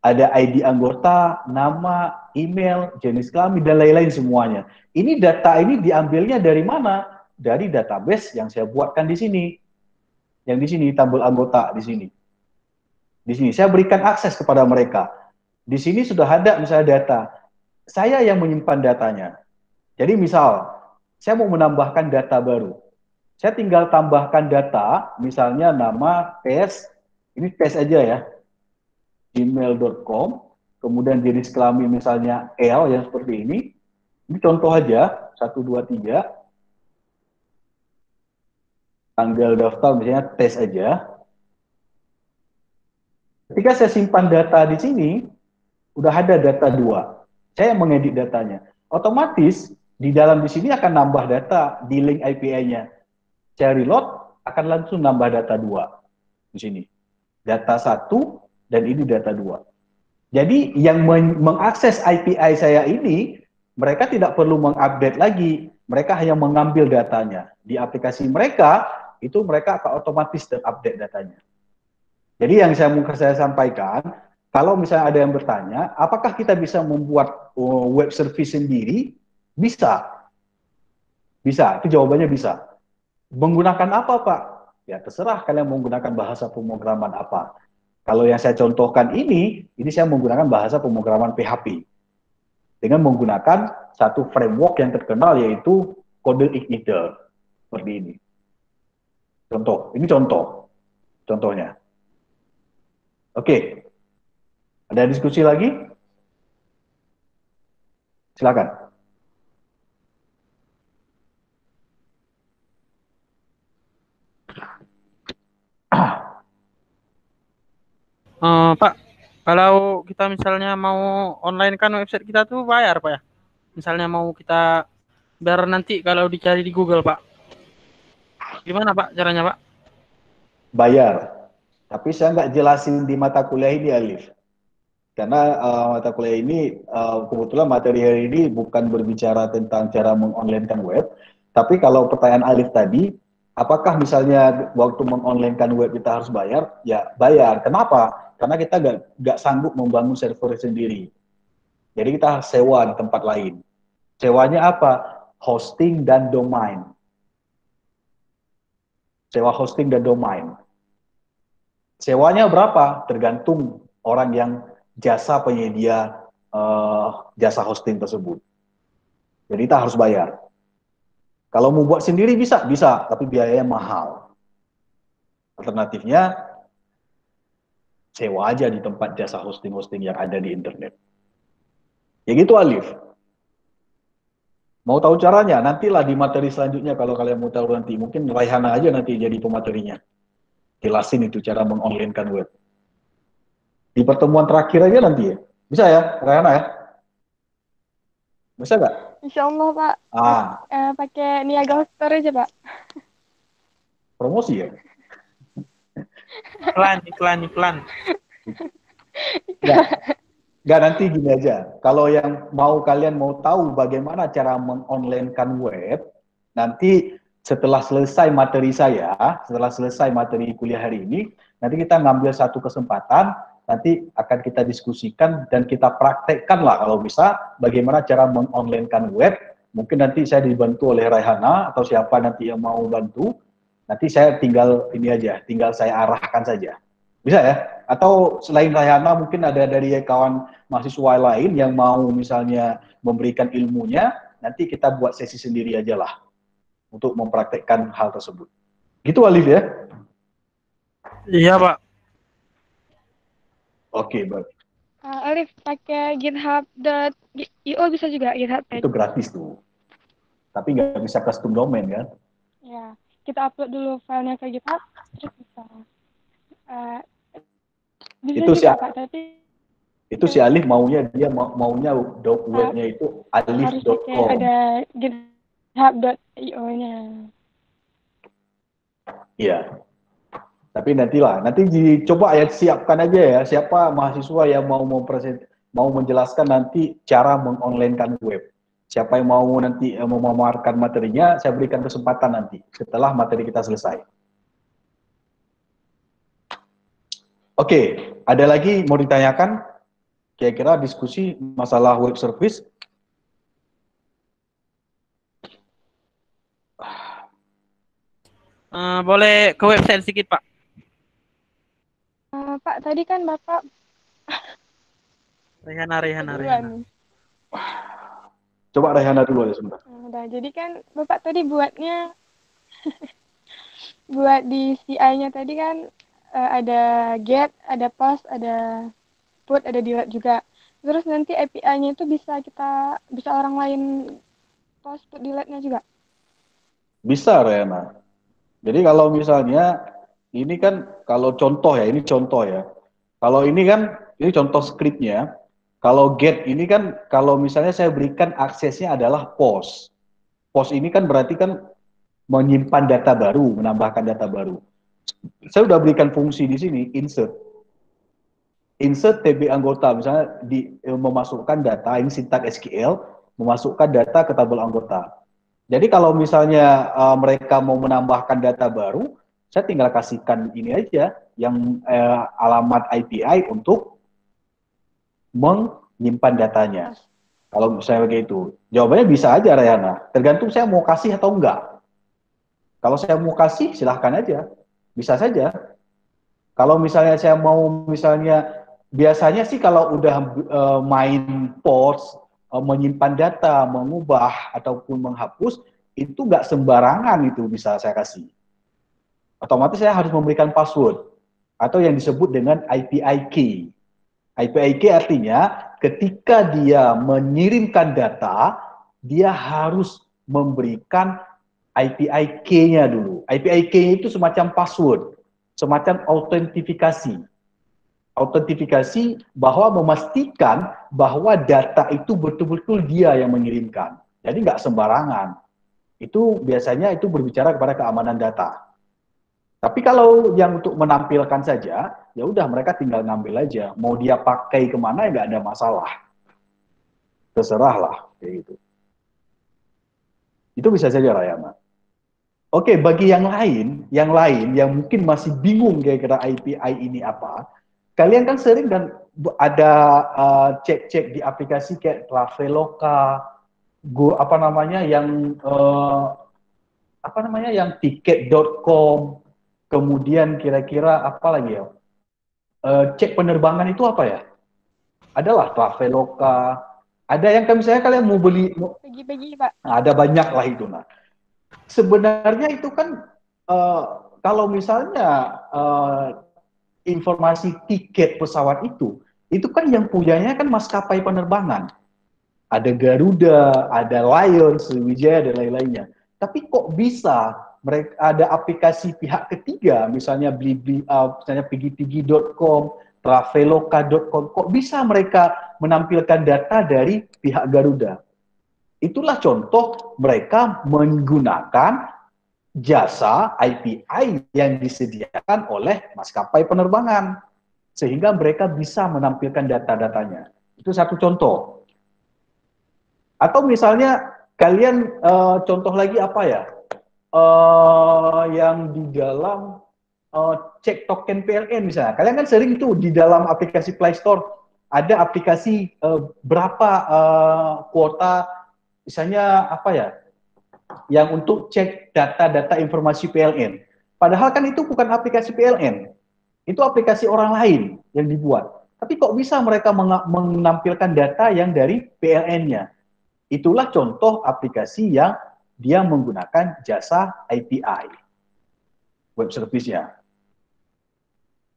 S1: Ada ID anggota, nama, email, jenis kelamin, dan lain-lain semuanya. Ini data ini diambilnya dari mana? Dari database yang saya buatkan di sini. Yang di sini, tabel anggota di sini. Di sini, saya berikan akses kepada mereka. Di sini sudah ada misalnya data. Saya yang menyimpan datanya. Jadi misal, saya mau menambahkan data baru. Saya tinggal tambahkan data, misalnya nama, paste, ini paste aja ya, gmail.com, kemudian jenis kelamin misalnya L yang seperti ini contoh aja, 1, 2, 3, tanggal daftar misalnya tes aja. Ketika saya simpan data di sini, udah ada data 2, saya mengedit datanya. Otomatis di dalam di sini akan nambah data di link API-nya. Saya reload, akan langsung nambah data 2 di sini. Data 1 dan ini data 2. Jadi yang mengakses API saya ini, mereka tidak perlu mengupdate lagi. Mereka hanya mengambil datanya. Di aplikasi mereka, itu mereka akan otomatis update datanya. Jadi yang saya sampaikan, kalau misalnya ada yang bertanya, apakah kita bisa membuat web service sendiri? Bisa. Bisa, itu jawabannya bisa. Menggunakan apa, Pak? Ya terserah kalian menggunakan bahasa pemrograman apa. Kalau yang saya contohkan ini saya menggunakan bahasa pemrograman PHP. Dengan menggunakan satu framework yang terkenal yaitu CodeIgniter. Seperti ini. Contoh, ini contohnya. Oke. Ada diskusi lagi? Silakan.
S6: Pak, kalau kita misalnya mau online kan website kita tuh bayar Pak ya? Misalnya mau kita biar nanti kalau dicari di Google Pak. Gimana Pak caranya Pak?
S1: Bayar. Tapi saya nggak jelasin di mata kuliah ini, Alif. Karena mata kuliah ini, kebetulan materi hari ini bukan berbicara tentang cara mengonlinekan web. Tapi kalau pertanyaan Alif tadi, apakah misalnya waktu mengonlinekan web kita harus bayar? Ya bayar. Kenapa? Karena kita nggak sanggup membangun server sendiri. Jadi kita sewa di tempat lain. Sewanya apa? Hosting dan domain. Sewa hosting dan domain. Sewanya berapa? Tergantung orang yang jasa penyedia jasa hosting tersebut. Jadi kita harus bayar. Kalau mau buat sendiri bisa, tapi biayanya mahal. Alternatifnya sewa aja di tempat jasa hosting-hosting yang ada di internet. Ya gitu, Alif. Mau tahu caranya? Nantilah di materi selanjutnya kalau kalian mau tahu nanti. Mungkin Raihana aja nanti jadi pematerinya. Jelasin itu cara mengonlinekan web. Di pertemuan terakhir aja nanti ya. Bisa ya, Raihana ya? Bisa nggak?
S5: Insya Allah Pak. Pakai Niaga Store aja Pak.
S1: Promosi ya?
S6: Iklan.
S1: Nggak, nanti gini aja. Kalau yang kalian mau tahu bagaimana cara mengonlinekan web, nanti setelah selesai materi setelah selesai materi kuliah hari ini, nanti kita ngambil satu kesempatan, nanti akan kita diskusikan dan kita praktekkan lah kalau bisa bagaimana cara mengonlinekan web. Mungkin nanti saya dibantu oleh Raihana atau siapa nanti yang mau bantu. Nanti saya tinggal saya arahkan saja. Bisa ya? Atau selain Raihana mungkin ada dari kawan mahasiswa lain yang mau misalnya memberikan ilmunya, nanti kita buat sesi sendiri aja lah untuk mempraktekkan hal tersebut. Gitu Alif ya?
S6: Iya Pak.
S1: Oke, baik.
S5: Alif pakai github.io bisa juga, GitHub.
S1: Itu gratis tuh. Tapi nggak bisa custom domain kan?
S5: Ya, kita upload dulu filenya ke GitHub, terus bisa Bisa
S1: Itu
S5: juga Pak, tapi
S1: itu si Alif maunya maunya webnya itu
S5: harus pakai
S1: alif.com.
S5: ada github.io-nya.
S1: Iya. Tapi nanti dicoba ya, siapkan aja ya, siapa mahasiswa yang mau menjelaskan nanti cara mengonlinekan web. Siapa yang mau nanti memaparkan materinya, saya berikan kesempatan nanti setelah materi kita selesai. Oke, ada lagi mau ditanyakan? Kira-kira diskusi masalah web service?
S6: Boleh ke website sedikit, Pak?
S5: Pak, tadi kan Bapak
S6: Rehana.
S5: duluan.
S1: Coba Rehana dulu ya sebentar.
S5: Udah, jadi kan Bapak tadi buatnya buat di CI-nya tadi kan ada get, ada post, ada put, ada delete juga. Terus nanti API-nya itu bisa orang lain post put delete-nya juga.
S1: Bisa, Rehana. Jadi kalau misalnya ini kan kalau contoh ya, ini contoh ya. Kalau ini kan ini contoh skripnya. Kalau get ini kan kalau misalnya saya berikan aksesnya adalah post. Post ini kan berarti kan menyimpan data baru, menambahkan data baru. Saya sudah berikan fungsi di sini insert. Insert TB anggota misalnya memasukkan data, ini sintak SQL, memasukkan data ke tabel anggota. Jadi kalau misalnya mereka mau menambahkan data baru, saya tinggal kasihkan ini aja, yang alamat API untuk menyimpan datanya. Kalau misalnya begitu, jawabannya bisa aja, Rayana. Tergantung saya mau kasih atau enggak. Kalau saya mau kasih, silahkan aja. Bisa saja. Kalau misalnya saya mau, biasanya sih kalau udah main post, menyimpan data, mengubah, ataupun menghapus, itu nggak sembarangan itu bisa saya kasih. Otomatis saya harus memberikan password, atau yang disebut dengan API key. API key artinya ketika dia mengirimkan data, dia harus memberikan API key-nya dulu. API key itu semacam password, semacam autentifikasi. Autentifikasi bahwa memastikan bahwa data itu betul-betul dia yang mengirimkan. Jadi nggak sembarangan. Itu biasanya itu berbicara kepada keamanan data. Tapi kalau yang untuk menampilkan saja, ya udah mereka tinggal ngambil aja. Mau dia pakai kemana ya nggak ada masalah. Terserah lah, kayak gitu. Itu bisa saja, Rayana. Oke, bagi yang lain yang mungkin masih bingung kira-kira API ini apa, kalian kan sering dan ada cek-cek di aplikasi kayak Traveloka, yang tiket.com, kemudian kira-kira apa lagi ya? Cek penerbangan itu apa ya? Adalah Traveloka. Ada yang misalnya kalian mau beli,
S5: Pagi-pagi, Pak.
S1: ada banyak lah itu. Nah, sebenarnya itu kan kalau misalnya informasi tiket pesawat itu kan yang punyanya kan maskapai penerbangan. Ada Garuda, ada Lion, Sriwijaya, dan lain-lainnya. Tapi kok bisa mereka ada aplikasi pihak ketiga, misalnya misalnya piggy.com, traveloka.com, kok bisa mereka menampilkan data dari pihak Garuda? Itulah contoh mereka menggunakan jasa API yang disediakan oleh maskapai penerbangan, sehingga mereka bisa menampilkan data-datanya. Itu satu contoh. Atau misalnya kalian contoh lagi apa ya? Yang di dalam cek token PLN misalnya. Kalian kan sering tuh di dalam aplikasi Play Store ada aplikasi berapa kuota misalnya apa ya? Yang untuk cek data-data informasi PLN. Padahal kan itu bukan aplikasi PLN. Itu aplikasi orang lain yang dibuat. Tapi kok bisa mereka menampilkan data yang dari PLN-nya? Itulah contoh aplikasi yang dia menggunakan jasa API, web service-nya.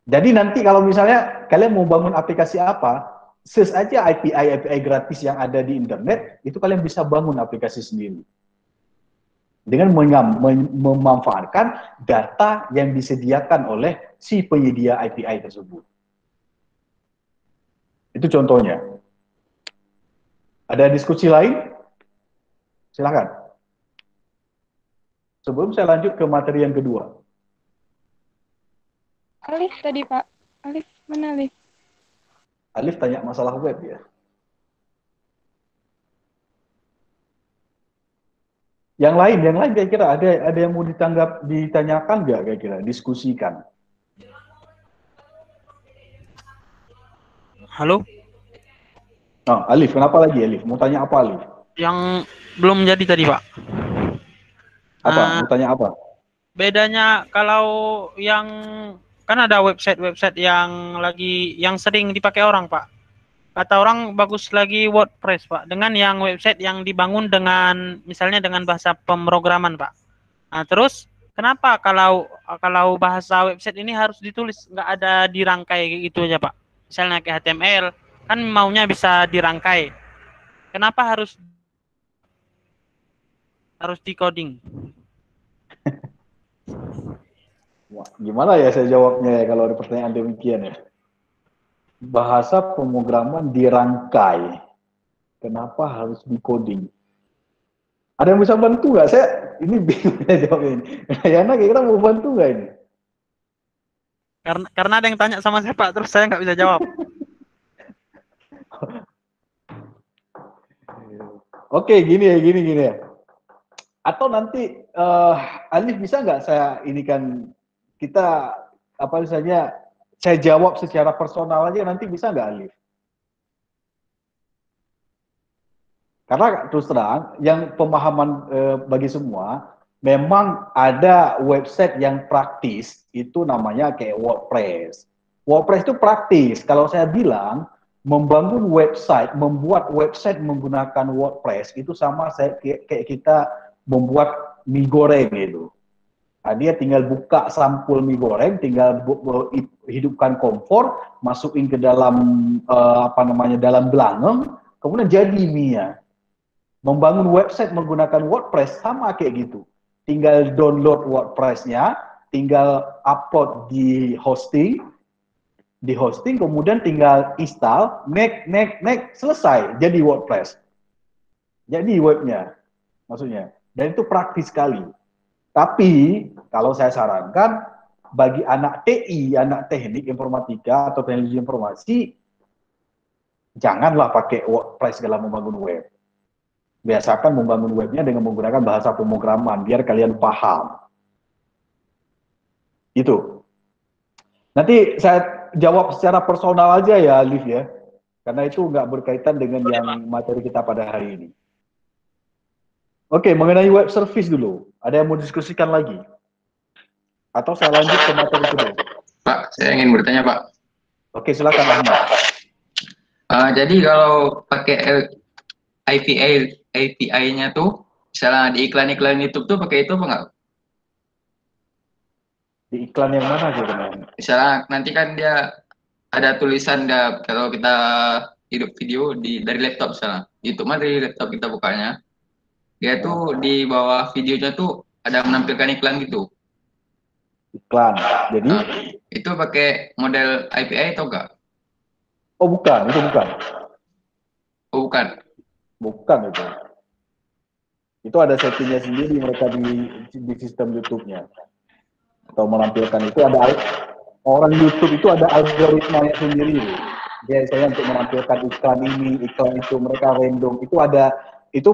S1: Jadi nanti kalau misalnya kalian mau bangun aplikasi apa, search aja API gratis yang ada di internet, itu kalian bisa bangun aplikasi sendiri. Dengan memanfaatkan data yang disediakan oleh si penyedia API tersebut. Itu contohnya. Ada diskusi lain? Silakan. Sebelum saya lanjut ke materi yang kedua.
S5: Alif tadi Pak. Alif, mana Alif?
S1: Alif tanya masalah web ya. Yang lain kira-kira ada yang mau ditanyakan nggak kira-kira, diskusikan.
S6: Halo?
S1: Oh, Alif, kenapa lagi Alif? Mau tanya apa Alif?
S6: Yang belum jadi tadi, Pak.
S1: Apa? Mau tanya apa?
S6: Bedanya kalau yang kan ada website-website yang sering dipakai orang, Pak. Kata orang bagus lagi WordPress, Pak, dengan yang website yang dibangun dengan misalnya dengan bahasa pemrograman, Pak. Nah, terus kenapa kalau bahasa website ini harus ditulis, nggak ada dirangkai gitu aja, Pak? Misalnya kayak HTML, kan maunya bisa dirangkai. Kenapa harus decoding?
S1: Wah, gimana ya saya jawabnya ya kalau ada pertanyaan demikian ya? Bahasa pemrograman dirangkai. Kenapa harus decoding? Ada yang bisa bantu nggak? Saya ini bingung ya jawabnya ini. Yana kira-kira mau bantu nggak ini?
S6: Karena ada yang tanya sama saya, Pak, terus saya nggak bisa jawab.
S1: Oke, gini ya. Atau nanti Alif bisa nggak saya ini kan kita apa misalnya saya jawab secara personal aja nanti bisa nggak Alif? Karena terus terang yang pemahaman bagi semua memang ada website yang praktis itu namanya kayak WordPress. WordPress itu praktis. Kalau saya bilang membangun website, membuat website menggunakan WordPress itu sama kayak kita membuat mie goreng itu. Nah, dia tinggal buka sampul mie goreng, tinggal hidupkan kompor, masukin ke dalam dalam belangong, kemudian jadi mie-nya. Membangun website menggunakan WordPress sama kayak gitu. Tinggal download WordPress-nya, tinggal upload di hosting, kemudian tinggal install, next, selesai, jadi WordPress. Jadi webnya, maksudnya. Dan itu praktis sekali. Tapi, kalau saya sarankan, bagi anak TI, anak teknik informatika atau teknologi informasi, janganlah pakai WordPress dalam membangun web. Biasakan membangun webnya dengan menggunakan bahasa pemrograman, biar kalian paham. Itu. Nanti saya jawab secara personal aja ya, Alif ya. Karena itu nggak berkaitan dengan yang materi kita pada hari ini. Oke, mengenai web service dulu. Ada yang mau diskusikan lagi? Atau saya lanjut ke materi kedua?
S4: Pak, saya ingin bertanya, Pak.
S1: Oke, silakan Ahmad.
S4: Jadi kalau pakai API-nya tuh, misalnya di iklan-iklan YouTube tuh pakai itu apa nggak?
S1: Di iklan yang mana sebenarnya?
S4: Misalnya nanti kan dia ada tulisan kalau kita hidup video dari laptop misalnya. YouTube mah dari laptop kita bukanya. Dia tuh di bawah videonya tuh ada menampilkan iklan gitu.
S1: Iklan. Jadi?
S4: Nah, itu pakai model API atau enggak?
S1: Oh bukan, itu bukan.
S4: Oh bukan.
S1: Bukan itu. Itu ada settingnya sendiri mereka di sistem YouTube-nya. Atau menampilkan itu ada orang YouTube itu ada algoritmanya sendiri. Biasanya untuk menampilkan iklan ini, iklan itu mereka random. Itu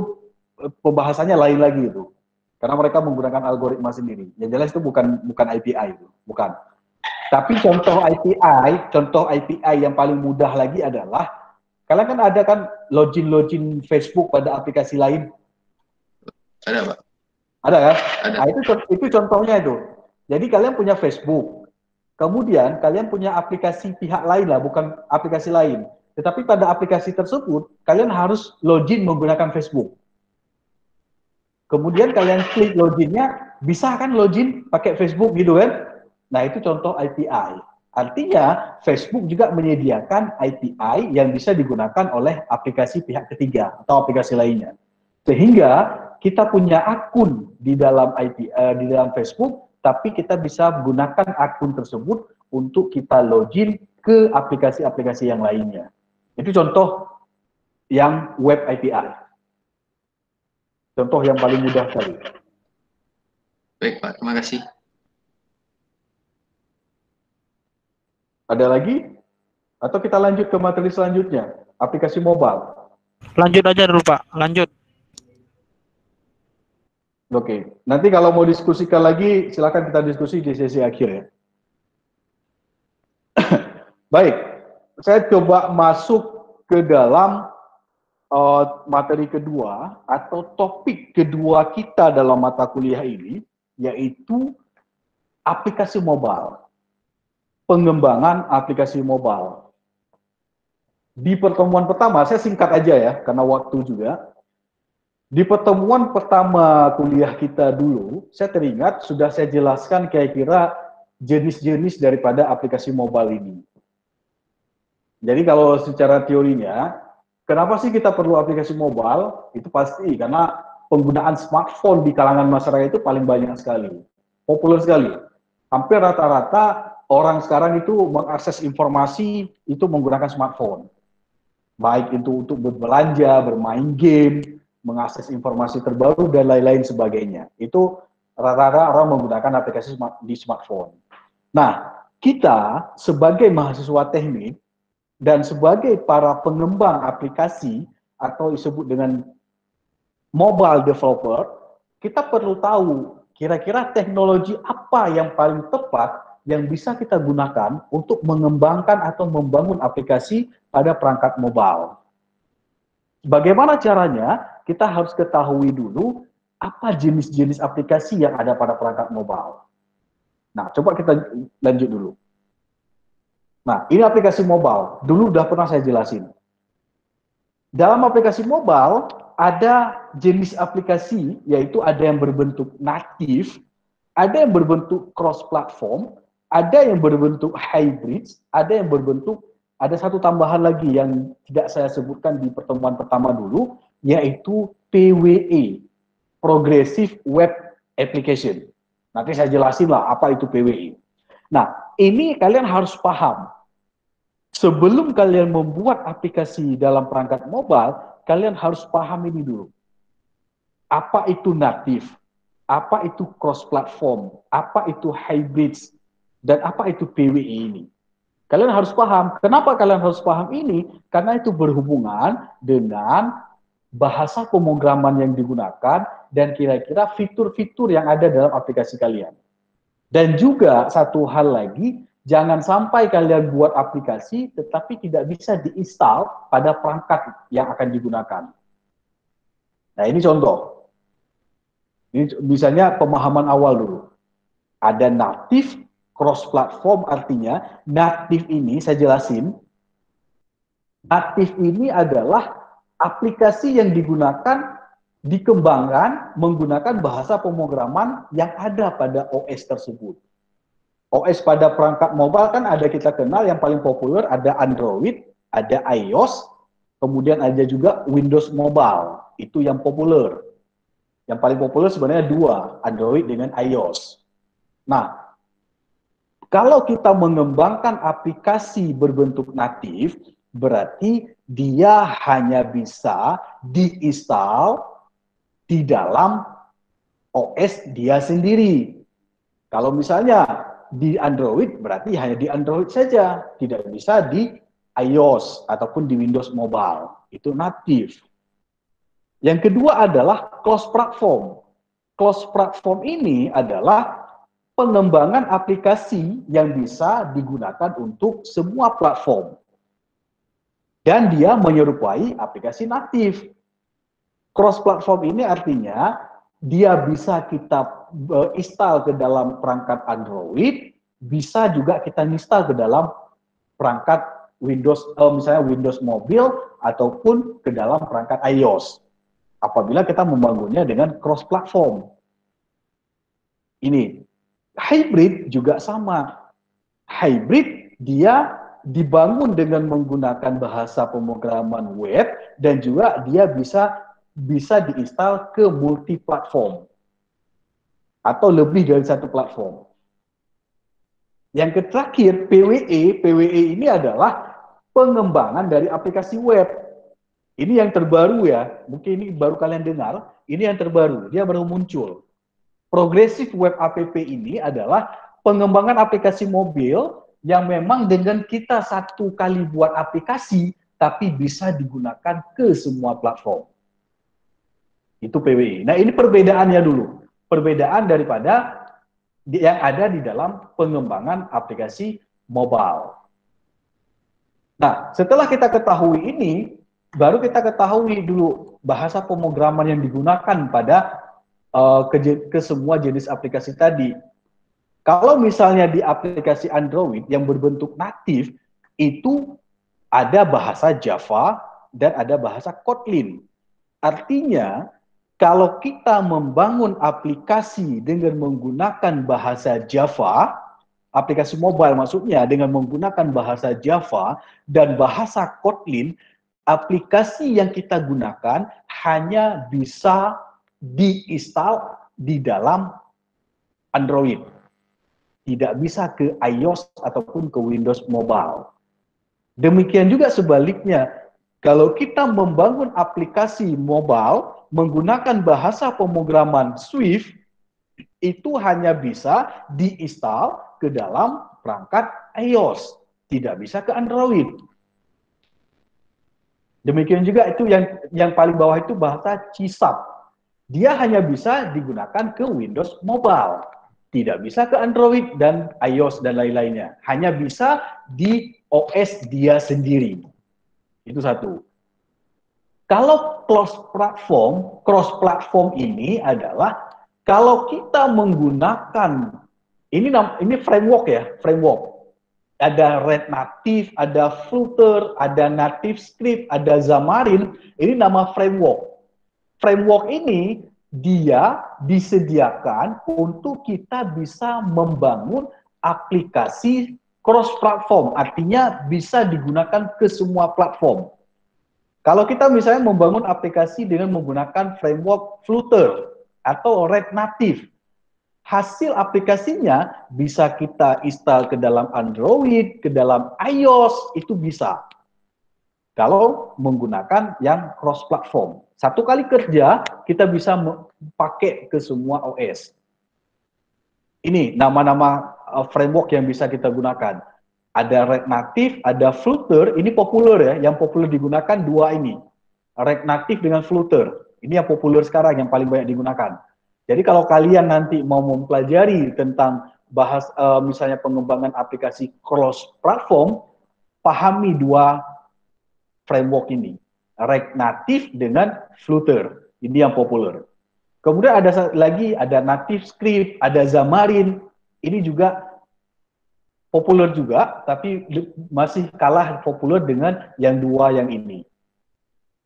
S1: pembahasannya lain lagi itu. Karena mereka menggunakan algoritma sendiri. Yang jelas itu bukan API itu, bukan. Tapi contoh API yang paling mudah lagi adalah kalian kan ada kan login Facebook pada aplikasi lain.
S4: Ada, Pak.
S1: Ada kan?
S4: Ada.
S1: Nah, itu contohnya itu. Jadi kalian punya Facebook. Kemudian kalian punya aplikasi pihak lain lah, bukan aplikasi lain. Tetapi pada aplikasi tersebut kalian harus login menggunakan Facebook. Kemudian kalian klik loginnya, bisa kan login pakai Facebook gitu kan? Nah itu contoh API. Artinya Facebook juga menyediakan API yang bisa digunakan oleh aplikasi pihak ketiga atau aplikasi lainnya. Sehingga kita punya akun di dalam di dalam Facebook, tapi kita bisa menggunakan akun tersebut untuk kita login ke aplikasi-aplikasi yang lainnya. Itu contoh yang web API. Contoh yang paling mudah sekali.
S4: Baik Pak, terima kasih.
S1: Ada lagi? Atau kita lanjut ke materi selanjutnya, aplikasi mobile.
S6: Lanjut aja dulu Pak, lanjut.
S1: Oke, nanti kalau mau diskusikan lagi, silakan kita diskusi di sesi akhir ya. Baik, saya coba masuk ke dalam materi kedua atau topik kedua kita dalam mata kuliah ini, yaitu aplikasi mobile. Pengembangan aplikasi mobile. Di pertemuan pertama, saya singkat aja ya, karena waktu juga. Di pertemuan pertama kuliah kita dulu, saya teringat sudah saya jelaskan kira-kira jenis-jenis daripada aplikasi mobile ini. Jadi kalau secara teorinya, kenapa sih kita perlu aplikasi mobile? Itu pasti karena penggunaan smartphone di kalangan masyarakat itu paling banyak sekali. Populer sekali. Hampir rata-rata orang sekarang itu mengakses informasi itu menggunakan smartphone. Baik itu untuk berbelanja, bermain game, mengakses informasi terbaru, dan lain-lain sebagainya. Itu rata-rata orang menggunakan aplikasi di smartphone. Nah, kita sebagai mahasiswa teknik dan sebagai para pengembang aplikasi atau disebut dengan mobile developer, kita perlu tahu kira-kira teknologi apa yang paling tepat yang bisa kita gunakan untuk mengembangkan atau membangun aplikasi pada perangkat mobile. Bagaimana caranya? Kita harus ketahui dulu apa jenis-jenis aplikasi yang ada pada perangkat mobile. Nah, coba kita lanjut dulu. Nah, ini aplikasi mobile. Dulu udah pernah saya jelasin. Dalam aplikasi mobile, ada jenis aplikasi, yaitu ada yang berbentuk native, ada yang berbentuk cross-platform, ada yang berbentuk hybrid, ada yang berbentuk, ada satu tambahan lagi yang tidak saya sebutkan di pertemuan pertama dulu, yaitu PWA, Progressive Web Application. Nanti saya jelasin lah apa itu PWA. Nah, ini kalian harus paham. Sebelum kalian membuat aplikasi dalam perangkat mobile, kalian harus paham ini dulu. Apa itu native? Apa itu cross-platform? Apa itu hybrid? Dan apa itu PWA ini? Kalian harus paham. Kenapa kalian harus paham ini? Karena itu berhubungan dengan bahasa pemrograman yang digunakan dan kira-kira fitur-fitur yang ada dalam aplikasi kalian. Dan juga satu hal lagi, jangan sampai kalian buat aplikasi tetapi tidak bisa diinstal pada perangkat yang akan digunakan. Nah, ini contoh. Ini misalnya pemahaman awal dulu. Ada native, cross-platform, artinya native ini saya jelasin. Native ini adalah aplikasi yang digunakan, dikembangkan menggunakan bahasa pemrograman yang ada pada OS tersebut. OS pada perangkat mobile kan ada, kita kenal yang paling populer ada Android, ada iOS, kemudian ada juga Windows Mobile. Itu yang populer. Yang paling populer sebenarnya dua, Android dengan iOS. Nah, kalau kita mengembangkan aplikasi berbentuk natif, berarti dia hanya bisa diinstal di dalam OS dia sendiri. Kalau misalnya di Android, berarti hanya di Android saja, tidak bisa di iOS ataupun di Windows Mobile. Itu native. Yang kedua adalah cross-platform. Cross-platform ini adalah pengembangan aplikasi yang bisa digunakan untuk semua platform. Dan dia menyerupai aplikasi natif. Cross-platform ini artinya dia bisa kita install ke dalam perangkat Android, bisa juga kita install ke dalam perangkat Windows, misalnya Windows Mobile, ataupun ke dalam perangkat iOS. Apabila kita membangunnya dengan cross-platform. Ini. Hybrid juga sama. Hybrid dia dibangun dengan menggunakan bahasa pemrograman web dan juga dia bisa diinstal ke multi platform atau lebih dari satu platform. Yang terakhir PWA ini adalah pengembangan dari aplikasi web. Ini yang terbaru ya, mungkin ini baru kalian dengar, ini yang terbaru, dia baru muncul. Progressive Web App ini adalah pengembangan aplikasi mobil yang memang dengan kita satu kali buat aplikasi, tapi bisa digunakan ke semua platform. Itu PWI. Nah ini perbedaannya dulu. Perbedaan daripada yang ada di dalam pengembangan aplikasi mobile. Nah, setelah kita ketahui ini, baru kita ketahui dulu bahasa pemrograman yang digunakan pada ke semua jenis aplikasi tadi. Kalau misalnya di aplikasi Android yang berbentuk natif, itu ada bahasa Java dan ada bahasa Kotlin. Artinya, kalau kita membangun aplikasi dengan menggunakan bahasa Java, aplikasi mobile maksudnya dengan menggunakan bahasa Java dan bahasa Kotlin, aplikasi yang kita gunakan hanya bisa diinstal di dalam Android. Tidak bisa ke iOS ataupun ke Windows Mobile. Demikian juga sebaliknya, kalau kita membangun aplikasi mobile menggunakan bahasa pemrograman Swift, itu hanya bisa diinstal ke dalam perangkat iOS, tidak bisa ke Android. Demikian juga itu yang paling bawah itu bahasa C#. Dia hanya bisa digunakan ke Windows Mobile, tidak bisa ke Android dan iOS dan lain-lainnya. Hanya bisa di OS dia sendiri. Itu satu. Kalau cross platform ini adalah kalau kita menggunakan ini framework ya, framework. Ada Red Native, ada Flutter, ada Native Script, ada Xamarin. Ini nama framework. Framework ini dia disediakan untuk kita bisa membangun aplikasi cross platform, artinya bisa digunakan ke semua platform. Kalau kita misalnya membangun aplikasi dengan menggunakan framework Flutter atau Red Native, hasil aplikasinya bisa kita install ke dalam Android, ke dalam iOS, itu bisa. Kalau menggunakan yang cross platform. Satu kali kerja, kita bisa pakai ke semua OS. Ini nama-nama framework yang bisa kita gunakan. Ada Red Native, ada Flutter, ini populer ya, yang populer digunakan dua ini. Red Native dengan Flutter, ini yang populer sekarang, yang paling banyak digunakan. Jadi kalau kalian nanti mau mempelajari tentang misalnya pengembangan aplikasi cross platform, pahami dua framework ini, Red Native dengan Flutter, ini yang populer. Kemudian ada lagi, ada Native Script, ada Xamarin, ini juga populer juga, tapi masih kalah populer dengan yang dua yang ini.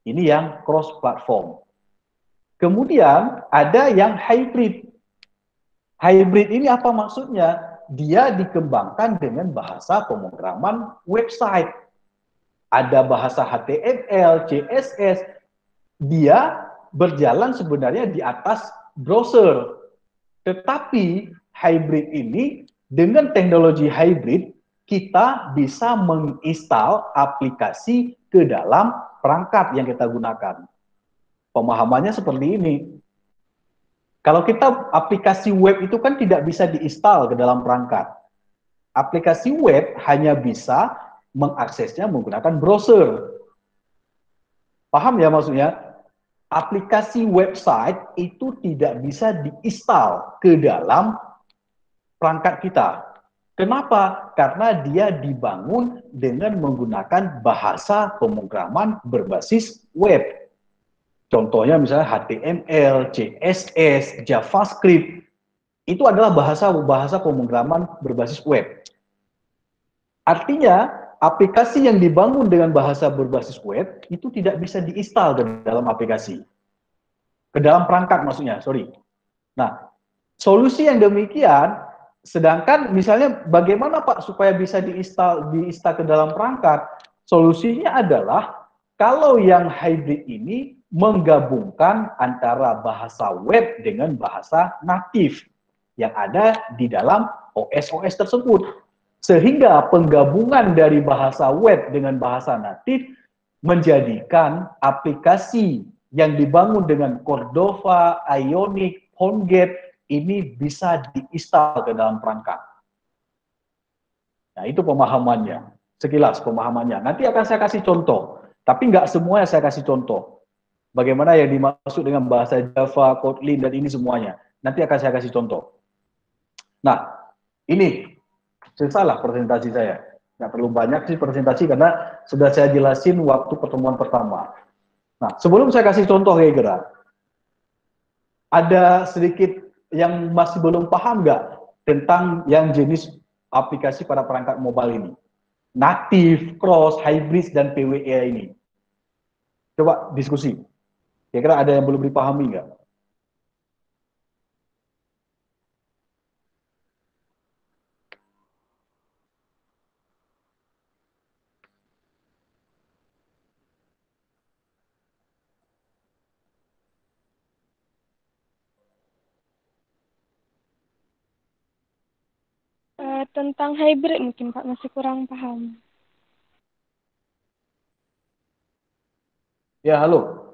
S1: Ini yang cross platform. Kemudian ada yang hybrid. Hybrid ini apa maksudnya? Dia dikembangkan dengan bahasa pemrograman website. Ada bahasa HTML, CSS. Dia berjalan sebenarnya di atas browser. Tetapi hybrid ini, dengan teknologi hybrid, kita bisa menginstal aplikasi ke dalam perangkat yang kita gunakan. Pemahamannya seperti ini. Kalau kita aplikasi web itu kan tidak bisa diinstal ke dalam perangkat. Aplikasi web hanya bisa mengaksesnya menggunakan browser. Paham ya maksudnya? Aplikasi website itu tidak bisa diinstal ke dalam perangkat kita. Kenapa? Karena dia dibangun dengan menggunakan bahasa pemrograman berbasis web. Contohnya misalnya HTML, CSS, JavaScript, itu adalah bahasa pemrograman berbasis web. Artinya, aplikasi yang dibangun dengan bahasa berbasis web, itu tidak bisa diinstal ke dalam aplikasi. Ke dalam perangkat maksudnya, sorry. Nah, solusi yang demikian, sedangkan misalnya bagaimana Pak supaya bisa diinstal ke dalam perangkat? Solusinya adalah, kalau yang hybrid ini, menggabungkan antara bahasa web dengan bahasa natif yang ada di dalam OS-OS tersebut. Sehingga penggabungan dari bahasa web dengan bahasa natif menjadikan aplikasi yang dibangun dengan Cordova, Ionic, PhoneGap ini bisa diinstal ke dalam perangkat. Nah, itu pemahamannya. Sekilas pemahamannya. Nanti akan saya kasih contoh. Tapi nggak semuanya saya kasih contoh. Bagaimana yang dimaksud dengan bahasa Java, Kotlin, dan ini semuanya. Nanti akan saya kasih contoh. Nah, ini selesailah presentasi saya. Nggak perlu banyak sih presentasi karena sudah saya jelasin waktu pertemuan pertama. Nah, sebelum saya kasih contoh kira-kira, ada sedikit yang masih belum paham nggak tentang yang jenis aplikasi pada perangkat mobile ini? Native, cross, hybrid, dan PWA ini. Coba diskusi. Kira-kira ada yang belum dipahami nggak?
S5: Tentang hybrid mungkin Pak masih kurang paham.
S1: Ya, halo.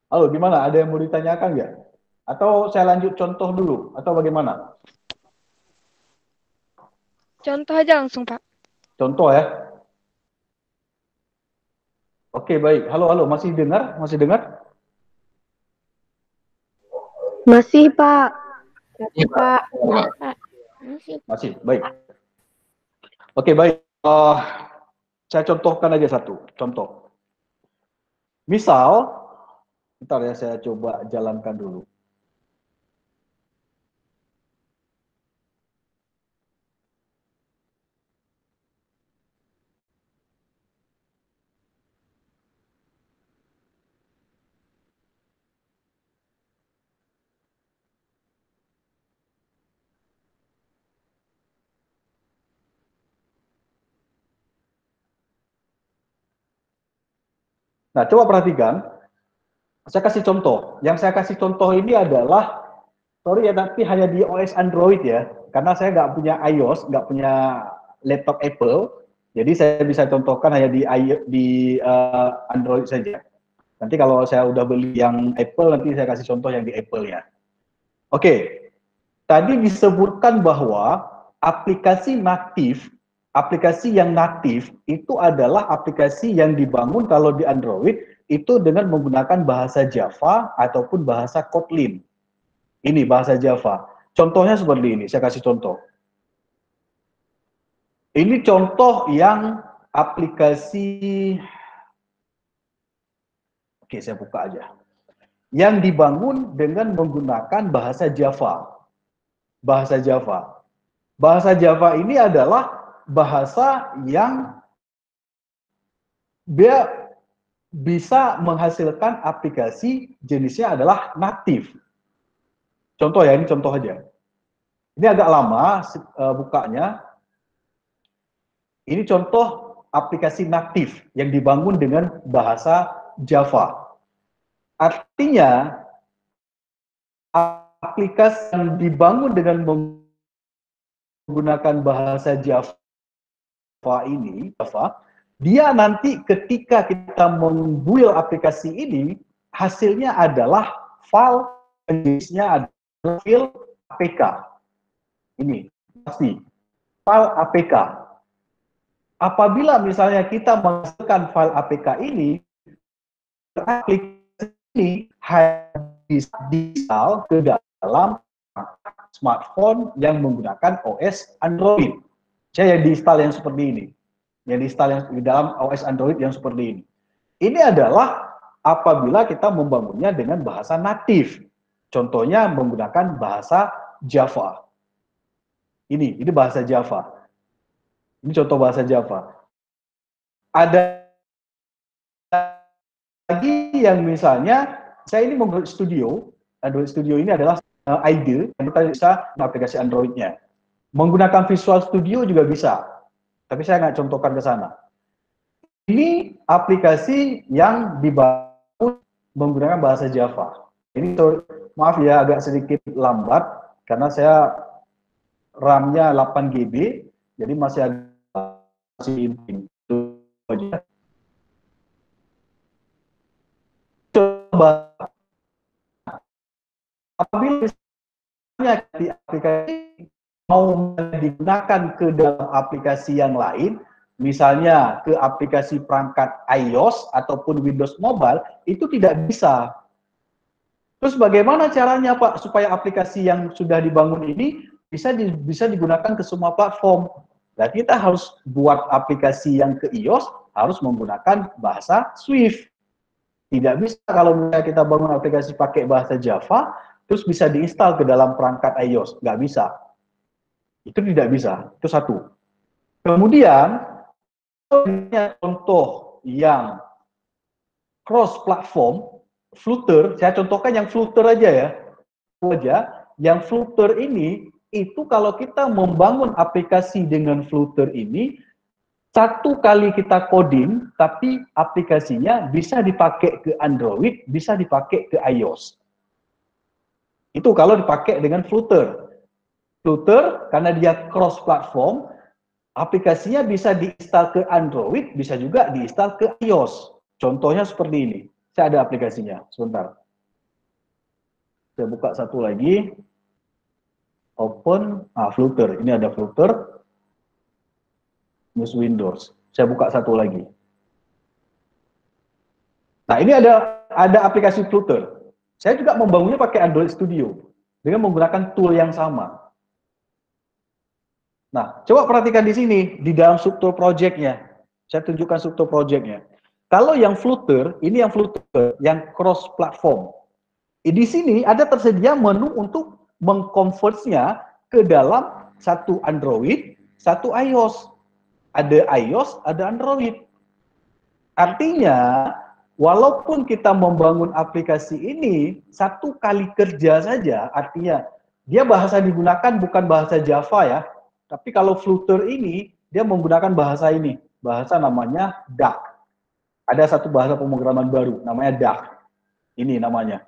S1: Halo, gimana? Ada yang mau ditanyakan nggak? Atau saya lanjut contoh dulu? Atau bagaimana?
S5: Contoh aja langsung Pak.
S1: Contoh ya. Oke, baik. Halo, halo. Masih dengar? Masih dengar?
S3: Masih, Pak.
S4: Iya, Pak.
S1: Masih, baik. Oke, baik. Saya contohkan aja satu contoh. Misal, bentar ya saya coba jalankan dulu. Nah, coba perhatikan. Saya kasih contoh. Yang saya kasih contoh ini adalah, sorry ya, tapi hanya di OS Android ya. Karena saya nggak punya iOS, nggak punya laptop Apple. Jadi saya bisa contohkan hanya di Android saja. Nanti kalau saya udah beli yang Apple, nanti saya kasih contoh yang di Apple ya. Oke, tadi disebutkan bahwa aplikasi natif, aplikasi yang natif itu adalah aplikasi yang dibangun kalau di Android itu dengan menggunakan bahasa Java ataupun bahasa Kotlin. Ini bahasa Java. Contohnya seperti ini, saya kasih contoh. Ini contoh yang aplikasi, oke saya buka aja. Yang dibangun dengan menggunakan bahasa Java. Bahasa Java. Bahasa Java ini adalah bahasa yang dia bisa menghasilkan aplikasi jenisnya adalah natif. Contoh ya, ini contoh aja. Ini agak lama bukanya. Ini contoh aplikasi natif yang dibangun dengan bahasa Java. Artinya, aplikasi yang dibangun dengan menggunakan bahasa Java ini, dia nanti ketika kita membuild aplikasi ini, hasilnya adalah file jenisnya adalah file APK. Ini pasti file APK. Apabila misalnya kita menghasilkan file APK ini, aplikasi ini harus diinstal ke dalam smartphone yang menggunakan OS Android. Saya yang diinstal yang seperti ini. Yang diinstal yang di dalam OS Android yang seperti ini. Ini adalah apabila kita membangunnya dengan bahasa natif. Contohnya menggunakan bahasa Java. Ini bahasa Java. Ini contoh bahasa Java. Ada lagi yang misalnya, saya ini Android Studio. Android Studio ini adalah IDE, yang kita bisa aplikasi Android-nya. Menggunakan Visual Studio juga bisa. Tapi saya nggak contohkan ke sana. Ini aplikasi yang dibangun menggunakan bahasa Java. Ini maaf ya agak sedikit lambat karena saya RAM-nya 8 GB, jadi masih coba apabila di aplikasi mau digunakan ke dalam aplikasi yang lain, misalnya ke aplikasi perangkat iOS ataupun Windows Mobile, itu tidak bisa. Terus bagaimana caranya Pak supaya aplikasi yang sudah dibangun ini bisa digunakan ke semua platform? Nah, kita harus buat aplikasi yang ke iOS harus menggunakan bahasa Swift. Tidak bisa kalau misalnya kita bangun aplikasi pakai bahasa Java, terus bisa diinstal ke dalam perangkat iOS, nggak bisa. Itu tidak bisa, itu satu. Kemudian, contoh yang cross-platform, Flutter, saya contohkan yang Flutter aja ya. Yang Flutter ini, itu kalau kita membangun aplikasi dengan Flutter ini, satu kali kita coding, tapi aplikasinya bisa dipakai ke Android, bisa dipakai ke iOS. Itu kalau dipakai dengan Flutter. Flutter, karena dia cross-platform, aplikasinya bisa diinstal ke Android, bisa juga diinstal ke iOS. Contohnya seperti ini. Saya ada aplikasinya, sebentar. Saya buka satu lagi. Open, Flutter. Ini ada Flutter. Use Windows. Saya buka satu lagi. Nah, ini ada aplikasi Flutter. Saya juga membangunnya pakai Android Studio dengan menggunakan tool yang sama. Nah, coba perhatikan di sini di dalam struktur project-nya. Saya tunjukkan struktur project-nya. Kalau yang Flutter, ini yang Flutter, yang cross platform. Di sini ada tersedia menu untuk mengkonvertnya ke dalam satu Android, satu iOS. Ada iOS, ada Android. Artinya, walaupun kita membangun aplikasi ini satu kali kerja saja, artinya dia bahasa digunakan bukan bahasa Java ya, tapi kalau Flutter ini dia menggunakan bahasa ini, bahasa namanya Dart. Ada satu bahasa pemrograman baru namanya Dart. Ini namanya.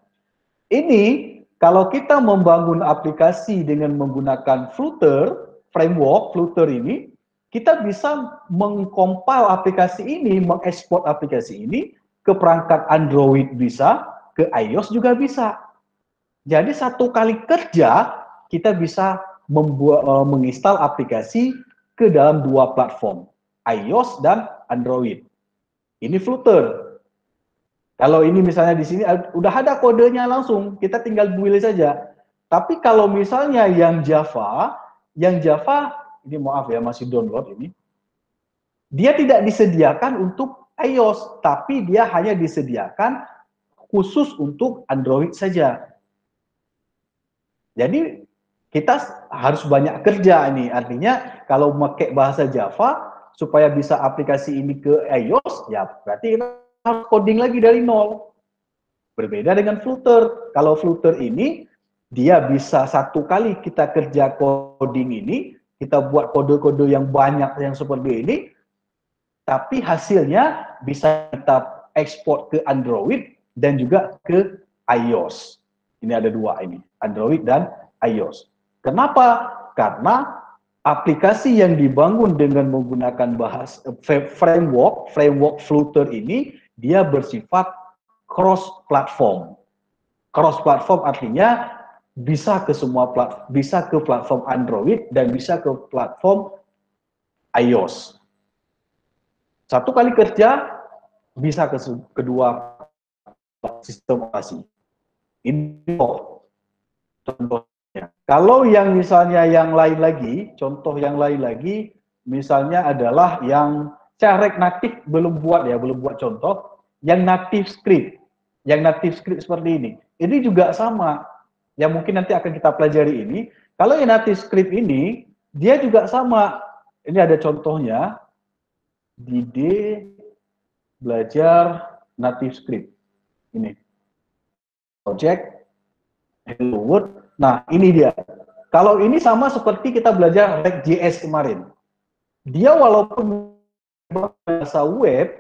S1: Ini kalau kita membangun aplikasi dengan menggunakan Flutter, framework Flutter ini, kita bisa mengkompil aplikasi ini, mengekspor aplikasi ini ke perangkat Android bisa, ke iOS juga bisa. Jadi satu kali kerja kita bisa menginstal aplikasi ke dalam dua platform, iOS dan Android. Ini Flutter. Kalau ini misalnya di sini udah ada kodenya langsung, kita tinggal build saja. Tapi kalau misalnya yang Java ini maaf ya masih download ini, dia tidak disediakan untuk iOS, tapi dia hanya disediakan khusus untuk Android saja. Jadi kita harus banyak kerja ini. Artinya kalau pakai bahasa Java supaya bisa aplikasi ini ke iOS, ya berarti kita harus coding lagi dari nol. Berbeda dengan Flutter. Kalau Flutter ini dia bisa satu kali kita kerja coding ini, kita buat kode-kode yang banyak yang seperti ini, tapi hasilnya bisa kita ekspor ke Android dan juga ke iOS. Ini ada dua ini, Android dan iOS. Kenapa? Karena aplikasi yang dibangun dengan menggunakan framework Flutter ini, dia bersifat cross-platform. Cross-platform artinya bisa ke semua platform, bisa ke platform Android dan bisa ke platform iOS. Satu kali kerja bisa ke kedua sistem operasi. Ini contohnya. Kalau yang misalnya yang lain lagi, contoh yang lain lagi, misalnya adalah yang Carek natif belum buat contoh, yang native script seperti ini. Ini juga sama, yang mungkin nanti akan kita pelajari ini. Kalau yang native script ini, dia juga sama. Ini ada contohnya, Dide belajar native script. Ini, project, hello world. Nah, ini dia. Kalau ini sama seperti kita belajar React.js kemarin. Dia walaupun bahasa web,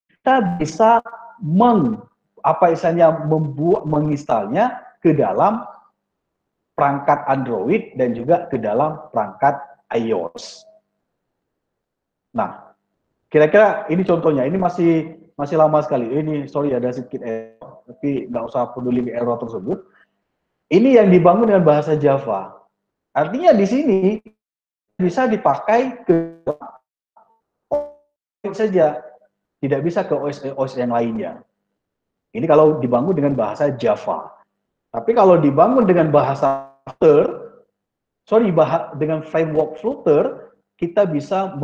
S1: kita bisa menginstalnya ke dalam perangkat Android dan juga ke dalam perangkat iOS. Nah, kira-kira ini contohnya. Ini masih lama sekali. Ini sorry ada sedikit error, tapi nggak usah peduli error tersebut. Ini yang dibangun dengan bahasa Java. Artinya di sini bisa dipakai ke OS saja, tidak bisa ke OS yang lainnya. Ini kalau dibangun dengan bahasa Java. Tapi kalau dibangun dengan bahasa Flutter, dengan framework Flutter, kita bisa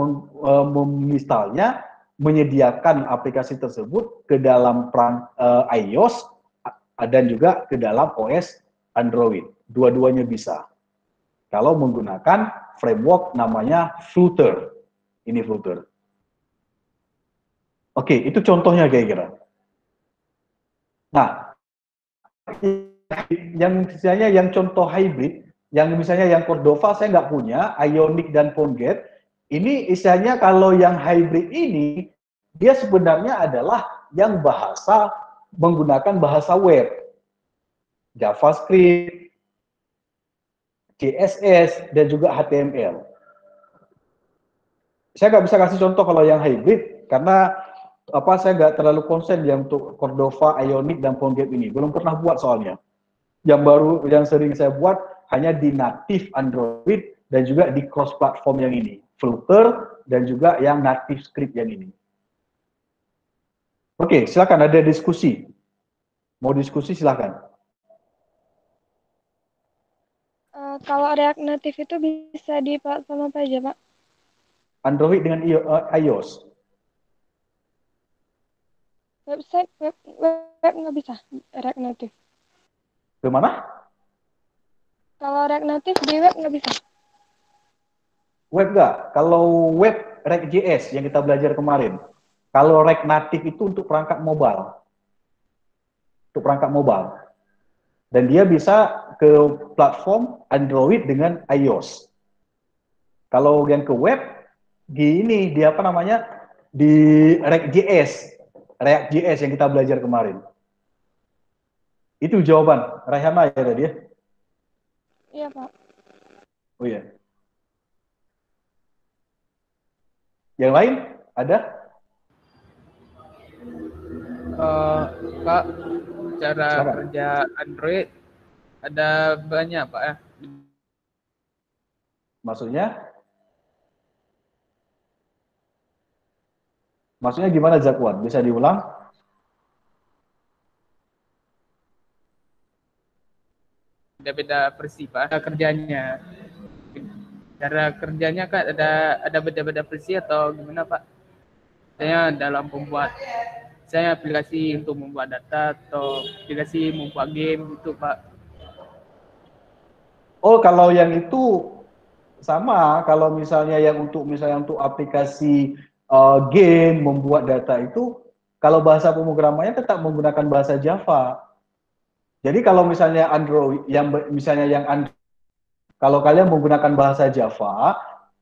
S1: misalnya menyediakan aplikasi tersebut ke dalam iOS dan juga ke dalam OS Android. Dua-duanya bisa. Kalau menggunakan framework namanya Flutter. Ini Flutter. Oke, itu contohnya kira-kira. Nah, yang contoh hybrid, yang misalnya yang Cordova saya nggak punya, Ionic dan PhoneGate, ini istilahnya kalau yang hybrid ini, dia sebenarnya adalah yang menggunakan bahasa web. JavaScript, CSS, dan juga HTML. Saya nggak bisa kasih contoh kalau yang hybrid, karena saya nggak terlalu konsen yang untuk Cordova, Ionic, dan PhoneGate ini. Belum pernah buat soalnya. Yang sering saya buat hanya di native Android dan juga di cross platform yang ini, Flutter dan juga yang native script yang ini. Oke, silakan ada diskusi. Mau diskusi silakan.
S5: Kalau React Native itu bisa di platform apa aja, Pak?
S1: Android dengan iOS.
S5: Website, web nggak bisa React Native.
S1: Gimana?
S5: Kalau React Native di web nggak bisa.
S1: Web nggak? Kalau web React.js yang kita belajar kemarin. Kalau React Native itu untuk perangkat mobile. Untuk perangkat mobile. Dan dia bisa ke platform Android dengan iOS. Kalau yang ke web, di React.js. React.js yang kita belajar kemarin. Itu jawaban Raihana ya tadi ya?
S5: Iya, Pak.
S1: Oh iya. Yang lain ada?
S2: Pak, cara kerja Android ada banyak Pak ya?
S1: Maksudnya? Maksudnya gimana Zakwan? Bisa diulang?
S2: Beda-beda versi Pak kerjanya. Cara kerjanya kan ada beda-beda versi atau gimana Pak? Saya dalam saya aplikasi untuk membuat data atau aplikasi membuat game itu Pak.
S1: Oh, kalau yang itu sama. Kalau misalnya yang untuk aplikasi game membuat data itu, kalau bahasa pemrogramannya tetap menggunakan bahasa Java. Jadi kalau misalnya Android, kalau kalian menggunakan bahasa Java,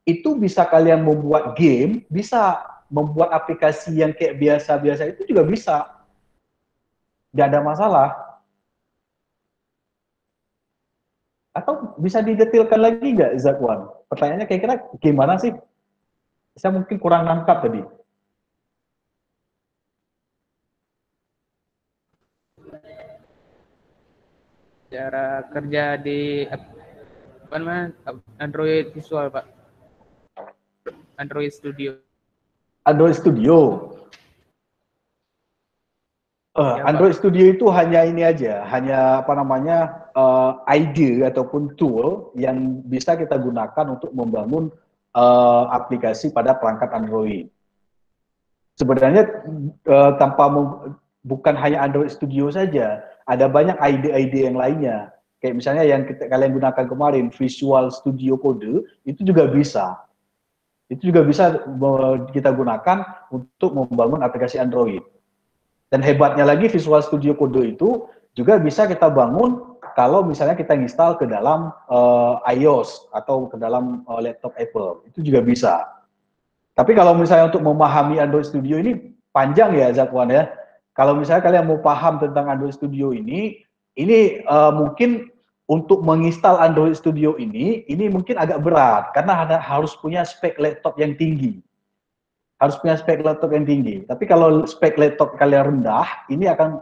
S1: itu bisa kalian membuat game, bisa membuat aplikasi yang kayak biasa-biasa itu juga bisa. Nggak ada masalah. Atau bisa didetilkan lagi nggak, Zakwan? Pertanyaannya kira-kira gimana sih? Saya mungkin kurang nangkap tadi.
S2: Cara kerja di Android Visual Pak. Android Studio.
S1: Android Studio. Android Studio itu hanya ini aja, hanya ide ataupun tool yang bisa kita gunakan untuk membangun aplikasi pada perangkat Android. Sebenarnya bukan hanya Android Studio saja, ada banyak ide-ide yang lainnya. Kayak misalnya yang kalian gunakan kemarin, Visual Studio Code, itu juga bisa. Itu juga bisa kita gunakan untuk membangun aplikasi Android. Dan hebatnya lagi Visual Studio Code itu juga bisa kita bangun kalau misalnya kita install ke dalam iOS atau ke dalam laptop Apple. Itu juga bisa. Tapi kalau misalnya untuk memahami Android Studio ini panjang ya Zakwan ya. kalau misalnya kalian mau paham tentang Android Studio ini mungkin untuk menginstal Android Studio ini mungkin agak berat karena harus punya spek laptop yang tinggi. Harus punya spek laptop yang tinggi. Tapi kalau spek laptop kalian rendah, ini akan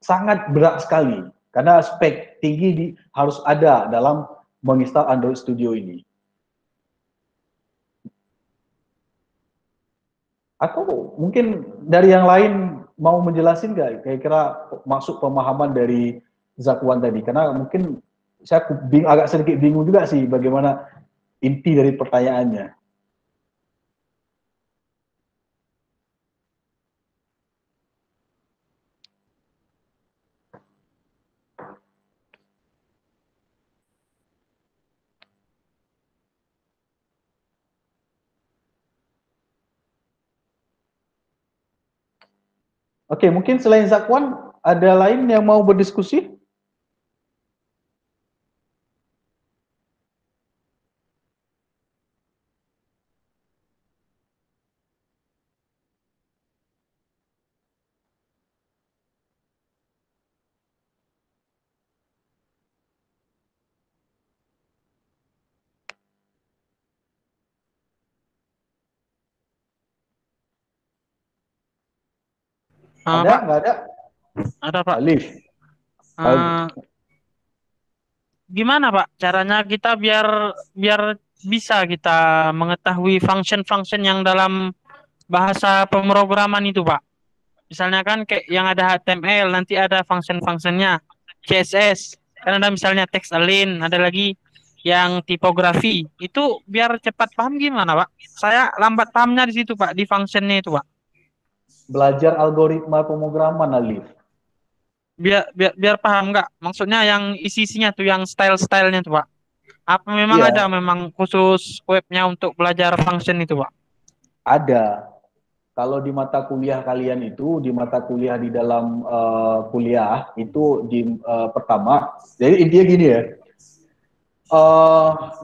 S1: sangat berat sekali karena spek tinggi harus ada dalam menginstal Android Studio ini. Atau mungkin dari yang lain mau menjelasin nggak kira-kira maksud pemahaman dari Zakwan tadi? Karena mungkin saya agak sedikit bingung juga sih bagaimana inti dari pertanyaannya. Oke, mungkin selain Zakwan, ada lain yang mau berdiskusi? Ada?
S6: Pak?
S1: Nggak ada?
S6: Ada, Pak.
S1: Alif.
S6: Gimana, Pak, caranya kita biar bisa kita mengetahui function-function yang dalam bahasa pemrograman itu, Pak? Misalnya kan kayak yang ada HTML, nanti ada function-functionnya, CSS, kan ada misalnya text align, ada lagi yang tipografi. Itu biar cepat paham gimana, Pak? Saya lambat pahamnya di situ, Pak, di functionnya itu, Pak.
S1: Belajar algoritma pemrograman, Alif.
S6: Biar paham nggak? Maksudnya yang isi-isinya tuh, yang style-stylenya tuh, Pak. Apa memang
S1: Iya.
S6: ada memang khusus webnya untuk belajar function itu, Pak?
S1: Ada. Kalau di mata kuliah kalian itu, di mata kuliah di dalam kuliah itu pertama, jadi intinya gini ya,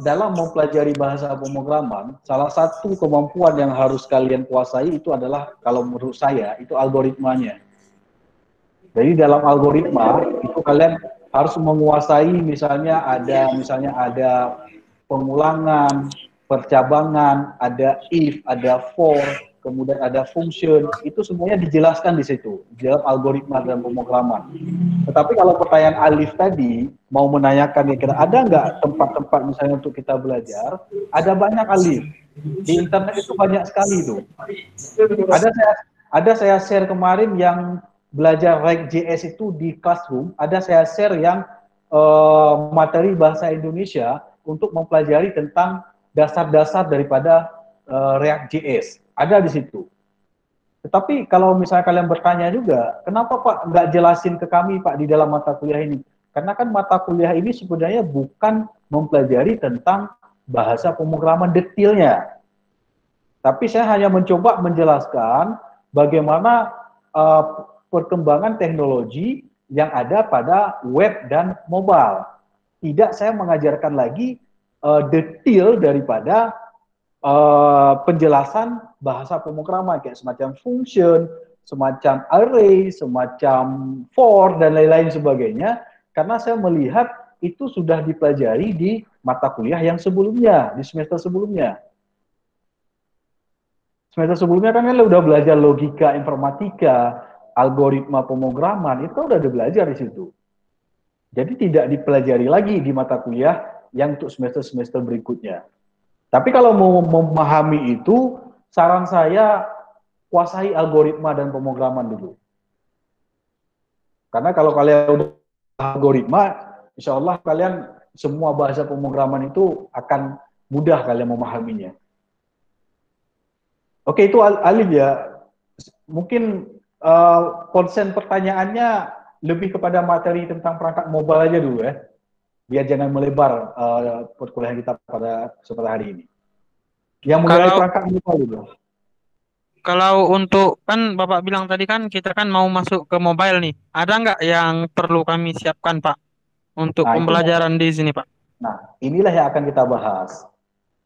S1: dalam mempelajari bahasa pemrograman, salah satu kemampuan yang harus kalian kuasai itu adalah, kalau menurut saya, itu algoritmanya. Jadi dalam algoritma itu kalian harus menguasai misalnya ada pengulangan, percabangan, ada if, ada for, kemudian ada function, itu semuanya dijelaskan di situ, di dalam algoritma dan pemrograman. Tetapi kalau pertanyaan Alif tadi, mau menanyakan kira-kira ada nggak tempat-tempat misalnya untuk kita belajar, ada banyak, Alif. Di internet itu banyak sekali itu. Ada saya share kemarin yang belajar React.js itu di Classroom, ada saya share yang materi bahasa Indonesia untuk mempelajari tentang dasar-dasar daripada React.js. Ada di situ. Tetapi kalau misalnya kalian bertanya juga, kenapa Pak nggak jelasin ke kami Pak di dalam mata kuliah ini? Karena kan mata kuliah ini sebenarnya bukan mempelajari tentang bahasa pemrograman detailnya. Tapi saya hanya mencoba menjelaskan bagaimana perkembangan teknologi yang ada pada web dan mobile. Tidak saya mengajarkan lagi detail daripada penjelasan bahasa pemrograman kayak semacam function, semacam array, semacam for dan lain-lain sebagainya, karena saya melihat itu sudah dipelajari di mata kuliah yang sebelumnya, di semester sebelumnya. Semester sebelumnya kan kalian udah belajar logika informatika, algoritma pemrograman, itu udah belajar di situ. Jadi tidak dipelajari lagi di mata kuliah yang untuk semester-semester berikutnya. Tapi kalau mau memahami itu, saran saya kuasai algoritma dan pemrograman dulu. Karena kalau kalian udah algoritma, insya Allah kalian semua bahasa pemrograman itu akan mudah kalian memahaminya. Oke, itu Alif ya. Mungkin konsen pertanyaannya lebih kepada materi tentang perangkat mobile aja dulu ya. Biar jangan melebar perkuliahan kita pada kesempatan hari ini. Yang mengenai perangkat mobile dulu.
S6: Kalau untuk, kan Bapak bilang tadi kan kita kan mau masuk ke mobile nih. Ada nggak yang perlu kami siapkan, Pak, untuk pembelajaran di sini, Pak?
S1: Nah, inilah yang akan kita bahas.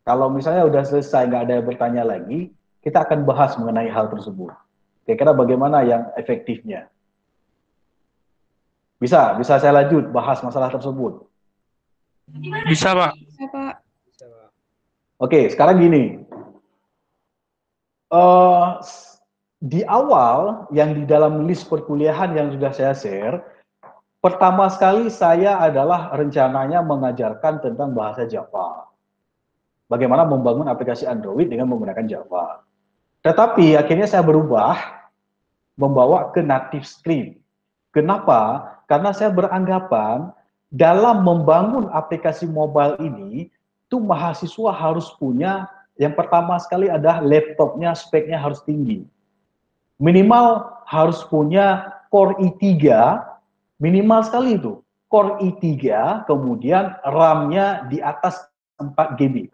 S1: Kalau misalnya udah selesai, nggak ada yang bertanya lagi, kita akan bahas mengenai hal tersebut. Kira-kira bagaimana yang efektifnya. Bisa saya lanjut bahas masalah tersebut.
S6: Bisa, Pak.
S5: Bisa, Pak.
S1: Oke, sekarang gini. Di awal yang di dalam list perkuliahan yang sudah saya share, pertama sekali saya adalah rencananya mengajarkan tentang bahasa Java. Bagaimana membangun aplikasi Android dengan menggunakan Java. Tetapi akhirnya saya berubah, membawa ke native script. Kenapa? Karena saya beranggapan dalam membangun aplikasi mobile ini, itu mahasiswa harus punya, yang pertama sekali adalah laptopnya, speknya harus tinggi. Minimal harus punya Core i3, minimal sekali itu. Core i3, kemudian RAM-nya di atas 4 GB.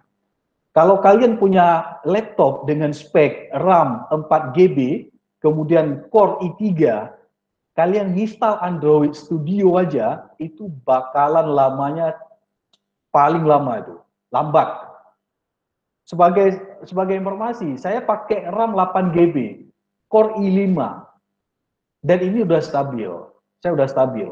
S1: Kalau kalian punya laptop dengan spek RAM 4 GB, kemudian Core i3, kalian install Android Studio aja, itu bakalan lamanya paling lama itu, lambat. Sebagai informasi, saya pakai RAM 8 GB, Core i5, dan ini udah stabil, saya udah stabil.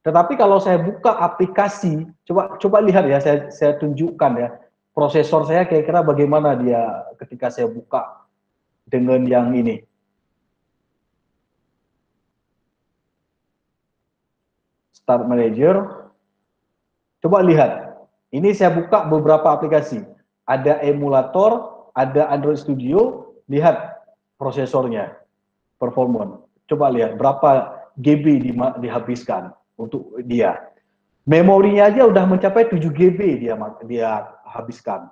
S1: Tetapi kalau saya buka aplikasi, coba lihat ya, saya tunjukkan ya, prosesor saya kira-kira bagaimana dia ketika saya buka dengan yang ini. Start Manager, coba lihat, ini saya buka beberapa aplikasi. Ada emulator, ada Android Studio, lihat prosesornya, performance. Coba lihat berapa GB dihabiskan untuk dia. Memorinya aja udah mencapai 7 GB dia habiskan.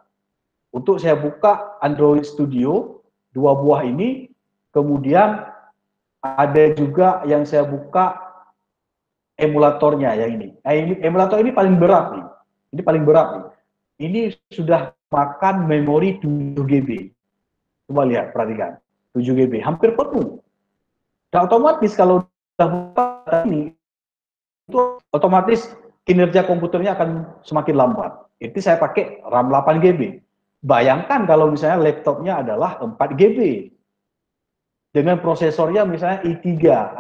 S1: Untuk saya buka Android Studio, 2 buah ini, kemudian ada juga yang saya buka emulatornya yang ini. Emulator ini paling berat nih. Ini paling berat nih. Ini sudah makan memori 7 GB. Coba lihat, perhatikan. 7 GB, hampir penuh. Dan otomatis kalau sudah buka ini, itu otomatis kinerja komputernya akan semakin lambat. Itu saya pakai RAM 8 GB. Bayangkan kalau misalnya laptopnya adalah 4 GB. Dengan prosesornya misalnya i3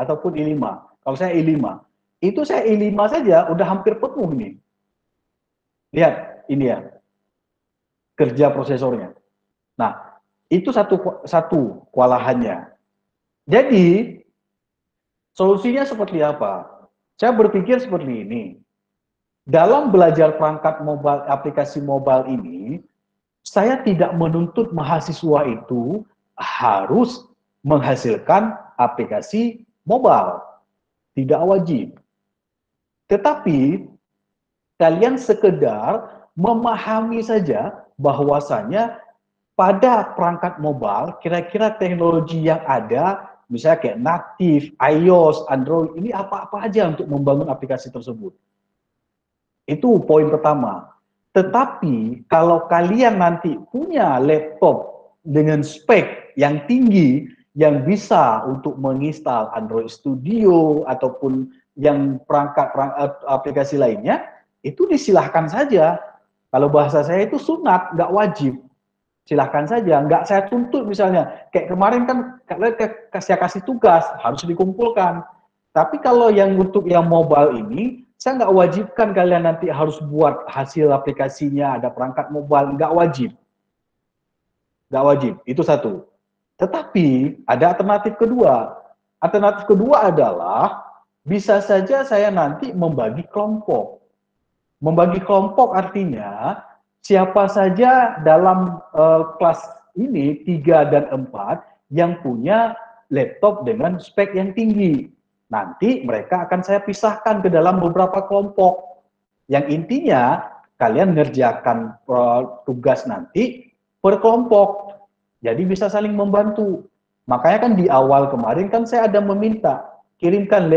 S1: ataupun i5. Kalau saya i5. Itu saya i5 saja udah hampir penuh ini. Lihat, ini ya. Kerja prosesornya. Nah, itu satu kewalahannya. Jadi, solusinya seperti apa? Saya berpikir seperti ini. Dalam belajar perangkat mobile, aplikasi mobile ini, saya tidak menuntut mahasiswa itu harus menghasilkan aplikasi mobile. Tidak wajib. Tetapi, kalian sekedar memahami saja bahwasanya pada perangkat mobile, kira-kira teknologi yang ada, misalnya kayak native, iOS, Android, ini apa-apa aja untuk membangun aplikasi tersebut. Itu poin pertama. Tetapi kalau kalian nanti punya laptop dengan spek yang tinggi, yang bisa untuk menginstal Android Studio ataupun yang perangkat aplikasi lainnya, itu disilahkan saja. Kalau bahasa saya itu sunat, nggak wajib. Silahkan saja, nggak saya tuntut misalnya. Kayak kemarin kan saya kasih tugas, harus dikumpulkan. Tapi kalau yang untuk yang mobile ini, saya nggak wajibkan kalian nanti harus buat hasil aplikasinya, ada perangkat mobile, nggak wajib. Nggak wajib, itu satu. Tetapi ada alternatif kedua. Alternatif kedua adalah, bisa saja saya nanti membagi kelompok. Membagi kelompok artinya, siapa saja dalam kelas ini 3 dan 4 yang punya laptop dengan spek yang tinggi. Nanti mereka akan saya pisahkan ke dalam beberapa kelompok. Yang intinya kalian ngerjakan tugas nanti per kelompok. Jadi bisa saling membantu. Makanya kan di awal kemarin kan saya ada meminta kirimkan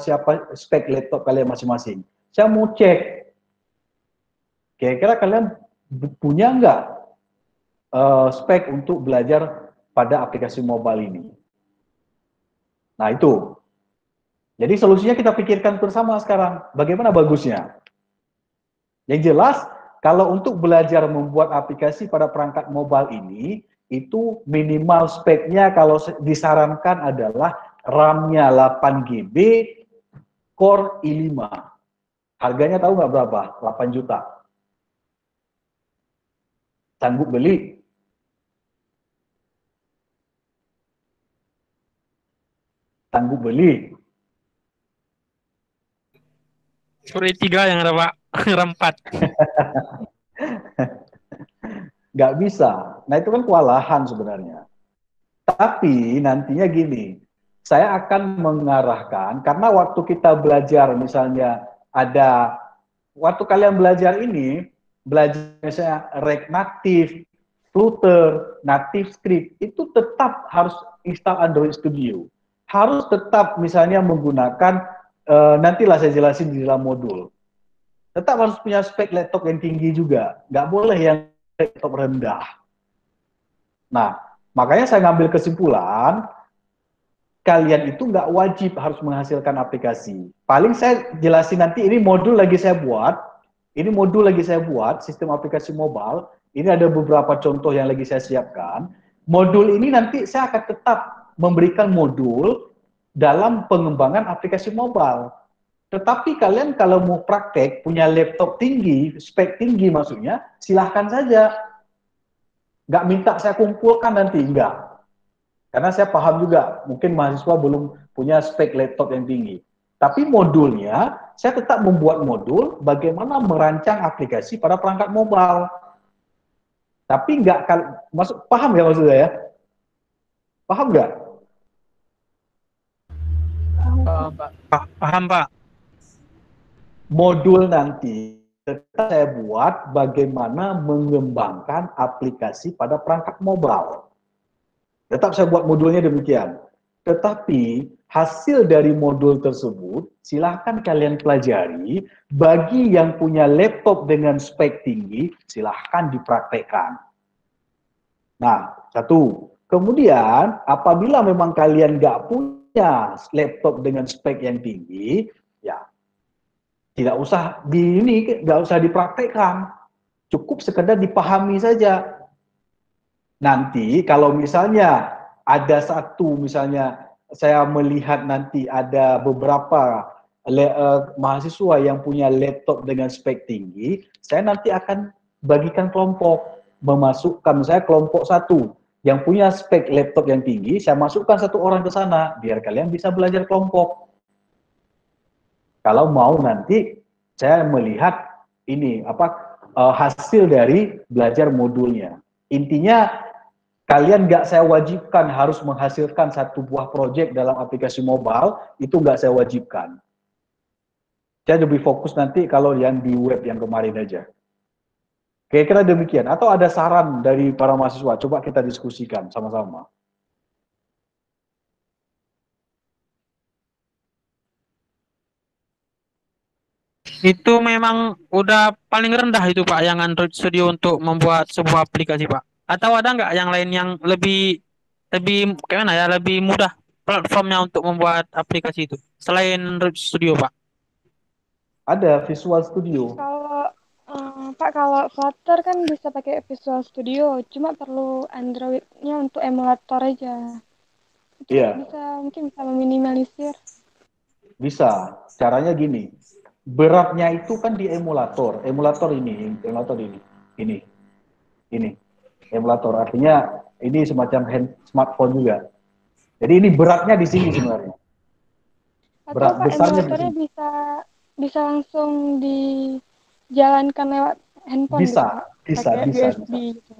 S1: siapa spek laptop kalian masing-masing. Saya mau cek. Kira-kira kalian punya nggak spek untuk belajar pada aplikasi mobile ini? Nah itu. Jadi solusinya kita pikirkan bersama sekarang. Bagaimana bagusnya? Yang jelas, kalau untuk belajar membuat aplikasi pada perangkat mobile ini, itu minimal speknya kalau disarankan adalah RAM-nya 8 GB, Core i5. Harganya tahu nggak berapa? 8 juta. Sanggup beli? Sanggup beli?
S6: Sore 3 yang ada Pak, RAM 4.
S1: Nggak bisa. Nah itu kan kewalahan sebenarnya. Tapi nantinya gini, saya akan mengarahkan, karena waktu kita belajar misalnya ada, waktu kalian belajar ini, belajar misalnya React Native, Flutter, Native Script, itu tetap harus install Android Studio. Harus tetap misalnya menggunakan, nantilah saya jelasin di dalam modul. Tetap harus punya spek laptop yang tinggi juga. Nggak boleh yang laptop rendah. Nah, makanya saya ngambil kesimpulan, kalian itu nggak wajib harus menghasilkan aplikasi. Paling saya jelasin nanti, ini modul lagi saya buat, sistem aplikasi mobile, ini ada beberapa contoh yang lagi saya siapkan. Modul ini nanti saya akan tetap memberikan modul dalam pengembangan aplikasi mobile. Tetapi kalian kalau mau praktek, punya laptop tinggi, spek tinggi maksudnya, silahkan saja. Nggak minta saya kumpulkan nanti, enggak. Karena saya paham juga, mungkin mahasiswa belum punya spek laptop yang tinggi. Tapi modulnya, saya tetap membuat modul bagaimana merancang aplikasi pada perangkat mobile. Tapi enggak, paham ya maksudnya ya? Paham nggak?
S6: Paham Pak.
S1: Modul nanti tetap saya buat bagaimana mengembangkan aplikasi pada perangkat mobile. Tetap saya buat modulnya demikian. Tetapi hasil dari modul tersebut silahkan kalian pelajari. Bagi yang punya laptop dengan spek tinggi, silahkan dipraktekkan. Nah, satu. Kemudian apabila memang kalian nggak punya laptop dengan spek yang tinggi, ya tidak usah nggak usah dipraktekkan. Cukup sekedar dipahami saja. Nanti kalau misalnya ada satu, misalnya saya melihat nanti ada beberapa mahasiswa yang punya laptop dengan spek tinggi, saya nanti akan bagikan kelompok, memasukkan saya kelompok satu yang punya spek laptop yang tinggi, saya masukkan satu orang ke sana biar kalian bisa belajar kelompok. Kalau mau nanti saya melihat ini hasil dari belajar modulnya. Intinya kalian nggak saya wajibkan harus menghasilkan satu buah proyek dalam aplikasi mobile, itu nggak saya wajibkan. Saya lebih fokus nanti kalau yang di web yang kemarin aja. Kira-kira demikian. Atau ada saran dari para mahasiswa? Coba kita diskusikan sama-sama.
S6: Itu memang udah paling rendah itu Pak, yang Android Studio untuk membuat sebuah aplikasi Pak. Atau ada nggak yang lain yang lebih gimana ya, lebih mudah platformnya untuk membuat aplikasi itu selain Android Studio Pak?
S1: Ada Visual Studio.
S5: Kalau Pak, kalau Flutter kan bisa pakai Visual Studio, cuma perlu Android-nya untuk emulator aja. Itu
S1: Iya.
S5: mungkin bisa meminimalisir.
S1: Bisa. Caranya gini. Beratnya itu kan di emulator. Emulator ini. Emulator artinya ini semacam smartphone juga. Jadi ini beratnya di sini sebenarnya.
S5: Atau
S1: Berat
S5: Pak,
S1: besarnya di
S5: emulatornya
S1: sini.
S5: bisa langsung dijalankan lewat handphone
S1: Bisa,
S5: gitu, Pak?
S1: bisa,
S5: Pakai
S1: bisa,
S5: USB
S1: bisa.
S5: gitu.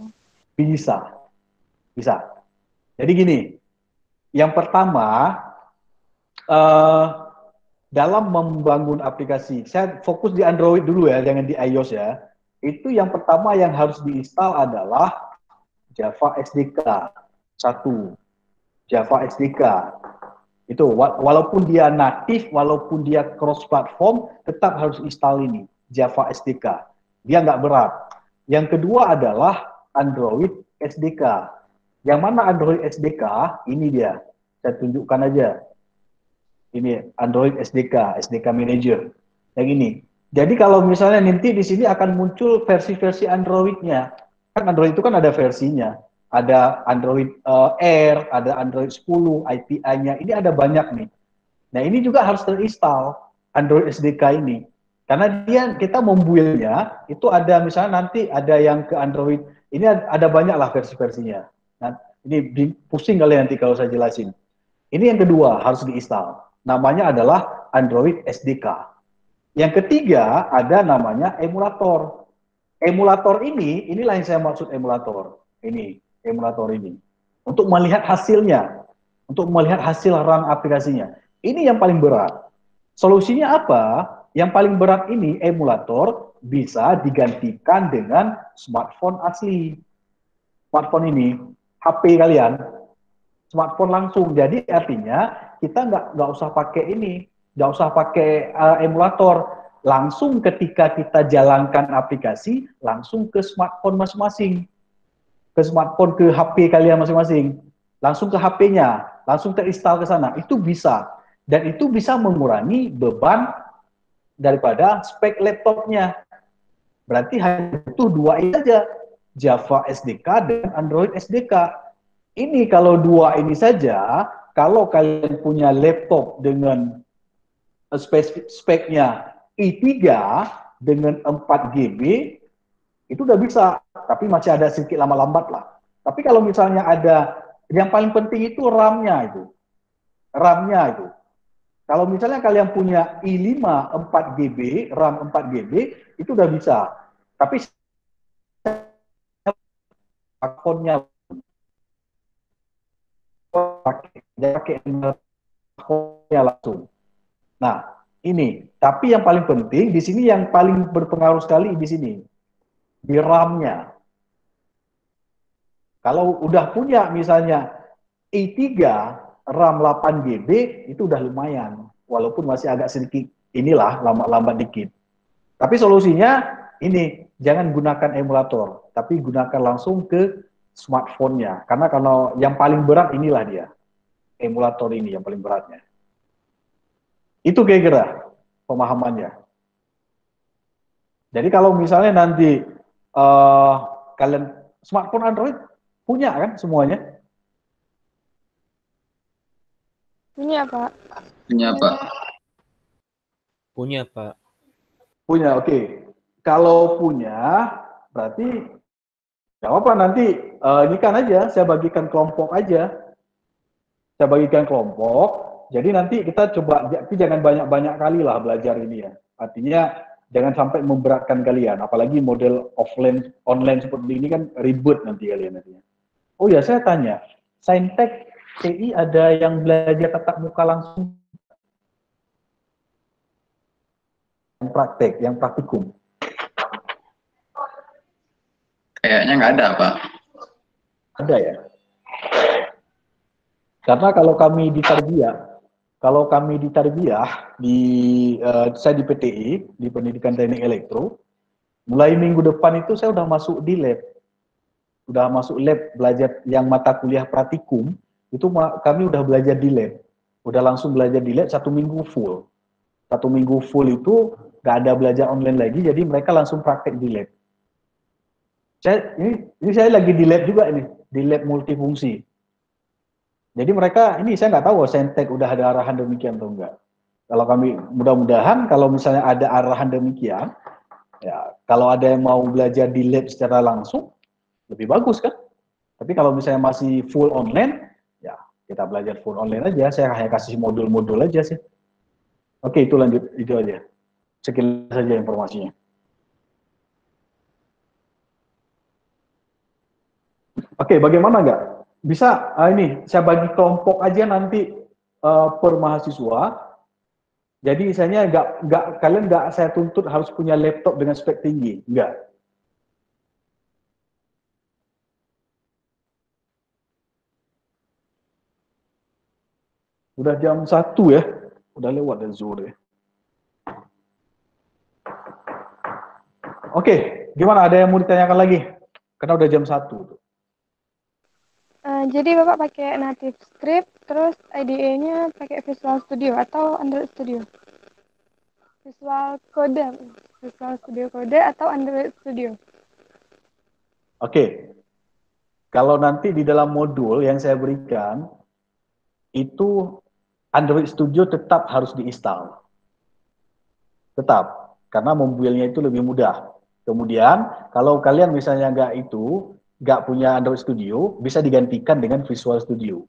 S1: Bisa. Jadi gini, yang pertama dalam membangun aplikasi, saya fokus di Android dulu ya, jangan di iOS ya. Itu yang pertama yang harus diinstal adalah Java SDK. Satu, Java SDK. Itu walaupun dia natif, walaupun dia cross platform, tetap harus install ini Java SDK. Dia nggak berat. Yang kedua adalah Android SDK. Yang mana Android SDK? Ini dia. Saya tunjukkan aja. Ini Android SDK, SDK Manager. Yang ini. Jadi kalau misalnya nanti di sini akan muncul versi-versi Android-nya. Kan Android itu kan ada versinya. Ada Android Air, ada Android 10, IPI-nya. Ini ada banyak nih. Nah ini juga harus terinstall. Android SDK ini. Karena kita membuildnya itu ada misalnya nanti ada yang ke Android, ini ada banyak lah versi-versinya. Nah, ini pusing kalian nanti kalau saya jelasin. Ini yang kedua harus diinstal. Namanya adalah Android SDK. Yang ketiga ada namanya emulator. Emulator inilah yang saya maksud emulator. Ini, emulator ini. Untuk melihat hasilnya, untuk melihat hasil RAM aplikasinya. Ini yang paling berat. Solusinya apa? Yang paling berat ini, emulator, bisa digantikan dengan smartphone asli. Smartphone ini, HP kalian, smartphone langsung. Jadi artinya kita nggak usah pakai ini, nggak usah pakai emulator. Langsung ketika kita jalankan aplikasi, langsung ke smartphone masing-masing. Ke smartphone, ke HP kalian masing-masing. Langsung ke HP-nya, langsung terinstall ke sana. Itu bisa. Dan itu bisa mengurangi beban daripada spek laptopnya. Berarti hanya butuh dua ini saja, Java SDK dan Android SDK. Ini kalau dua ini saja, kalau kalian punya laptop dengan speknya i3 dengan 4 GB, itu udah bisa, tapi masih ada sedikit lama-lambat lah. Tapi kalau misalnya ada, yang paling penting itu RAM-nya itu. RAM-nya itu. Kalau misalnya kalian punya i5 4 GB, RAM 4 GB, itu udah bisa. Tapi akunnya pakai akunnya langsung. Nah, ini. Tapi yang paling penting di sini, yang paling berpengaruh sekali di sini, di RAM-nya. Kalau udah punya misalnya i3 RAM 8 GB, itu udah lumayan. Walaupun masih agak sedikit, inilah lambat-lambat dikit. Tapi solusinya ini, jangan gunakan emulator, tapi gunakan langsung ke smartphone-nya. Karena kalau yang paling berat inilah dia, emulator ini yang paling beratnya. Itu kira-kira pemahamannya. Jadi kalau misalnya nanti kalian smartphone Android punya kan semuanya?
S5: Punya, Pak.
S4: Punya, Pak.
S7: Punya, Pak.
S1: Punya, oke. Kalau punya, berarti nggak apa-apa, nanti ini kan aja, saya bagikan kelompok aja. Saya bagikan kelompok, jadi nanti kita coba, tapi jangan banyak-banyak kali lah belajar ini ya. Artinya jangan sampai memberatkan kalian, apalagi model offline, online seperti ini kan ribet nanti kalian nantinya. Oh ya, saya tanya, Saintek TI ada yang belajar tatap muka langsung? Yang praktek, yang praktikum?
S4: Kayaknya nggak ada, Pak.
S1: Ada ya? Karena kalau kami di Tarbiyah, saya di PTI, di Pendidikan Teknik Elektro, mulai minggu depan itu saya udah masuk di lab. Udah masuk lab, belajar yang mata kuliah praktikum, itu kami udah belajar di lab. Udah langsung belajar di lab 1 minggu full. 1 minggu full itu nggak ada belajar online lagi, jadi mereka langsung praktek di lab. Ini saya lagi di lab juga ini, di lab multifungsi. Jadi mereka, ini saya nggak tahu Saintek udah ada arahan demikian atau enggak. Kalau kami, mudah-mudahan kalau misalnya ada arahan demikian, ya kalau ada yang mau belajar di lab secara langsung, lebih bagus kan? Tapi kalau misalnya masih full online, ya kita belajar full online aja, saya hanya kasih modul-modul aja sih. Oke, itu lanjut, itu aja. Sekilas saja informasinya. Oke, bagaimana nggak? Bisa, ini saya bagi kelompok aja nanti per mahasiswa. Jadi misalnya kalian nggak saya tuntut harus punya laptop dengan spek tinggi, nggak. Udah jam 1 ya, udah lewat dari zuhur ya. Oke, gimana? Ada yang mau ditanyakan lagi? Karena udah jam 1.
S5: Jadi Bapak pakai native script, terus IDE-nya pakai Visual Studio atau Android Studio? Visual Studio Code atau Android Studio?
S1: Oke. Kalau nanti di dalam modul yang saya berikan, itu Android Studio tetap harus diinstal. Tetap, karena mobilnya itu lebih mudah. Kemudian, kalau kalian misalnya nggak punya Android Studio, bisa digantikan dengan Visual Studio.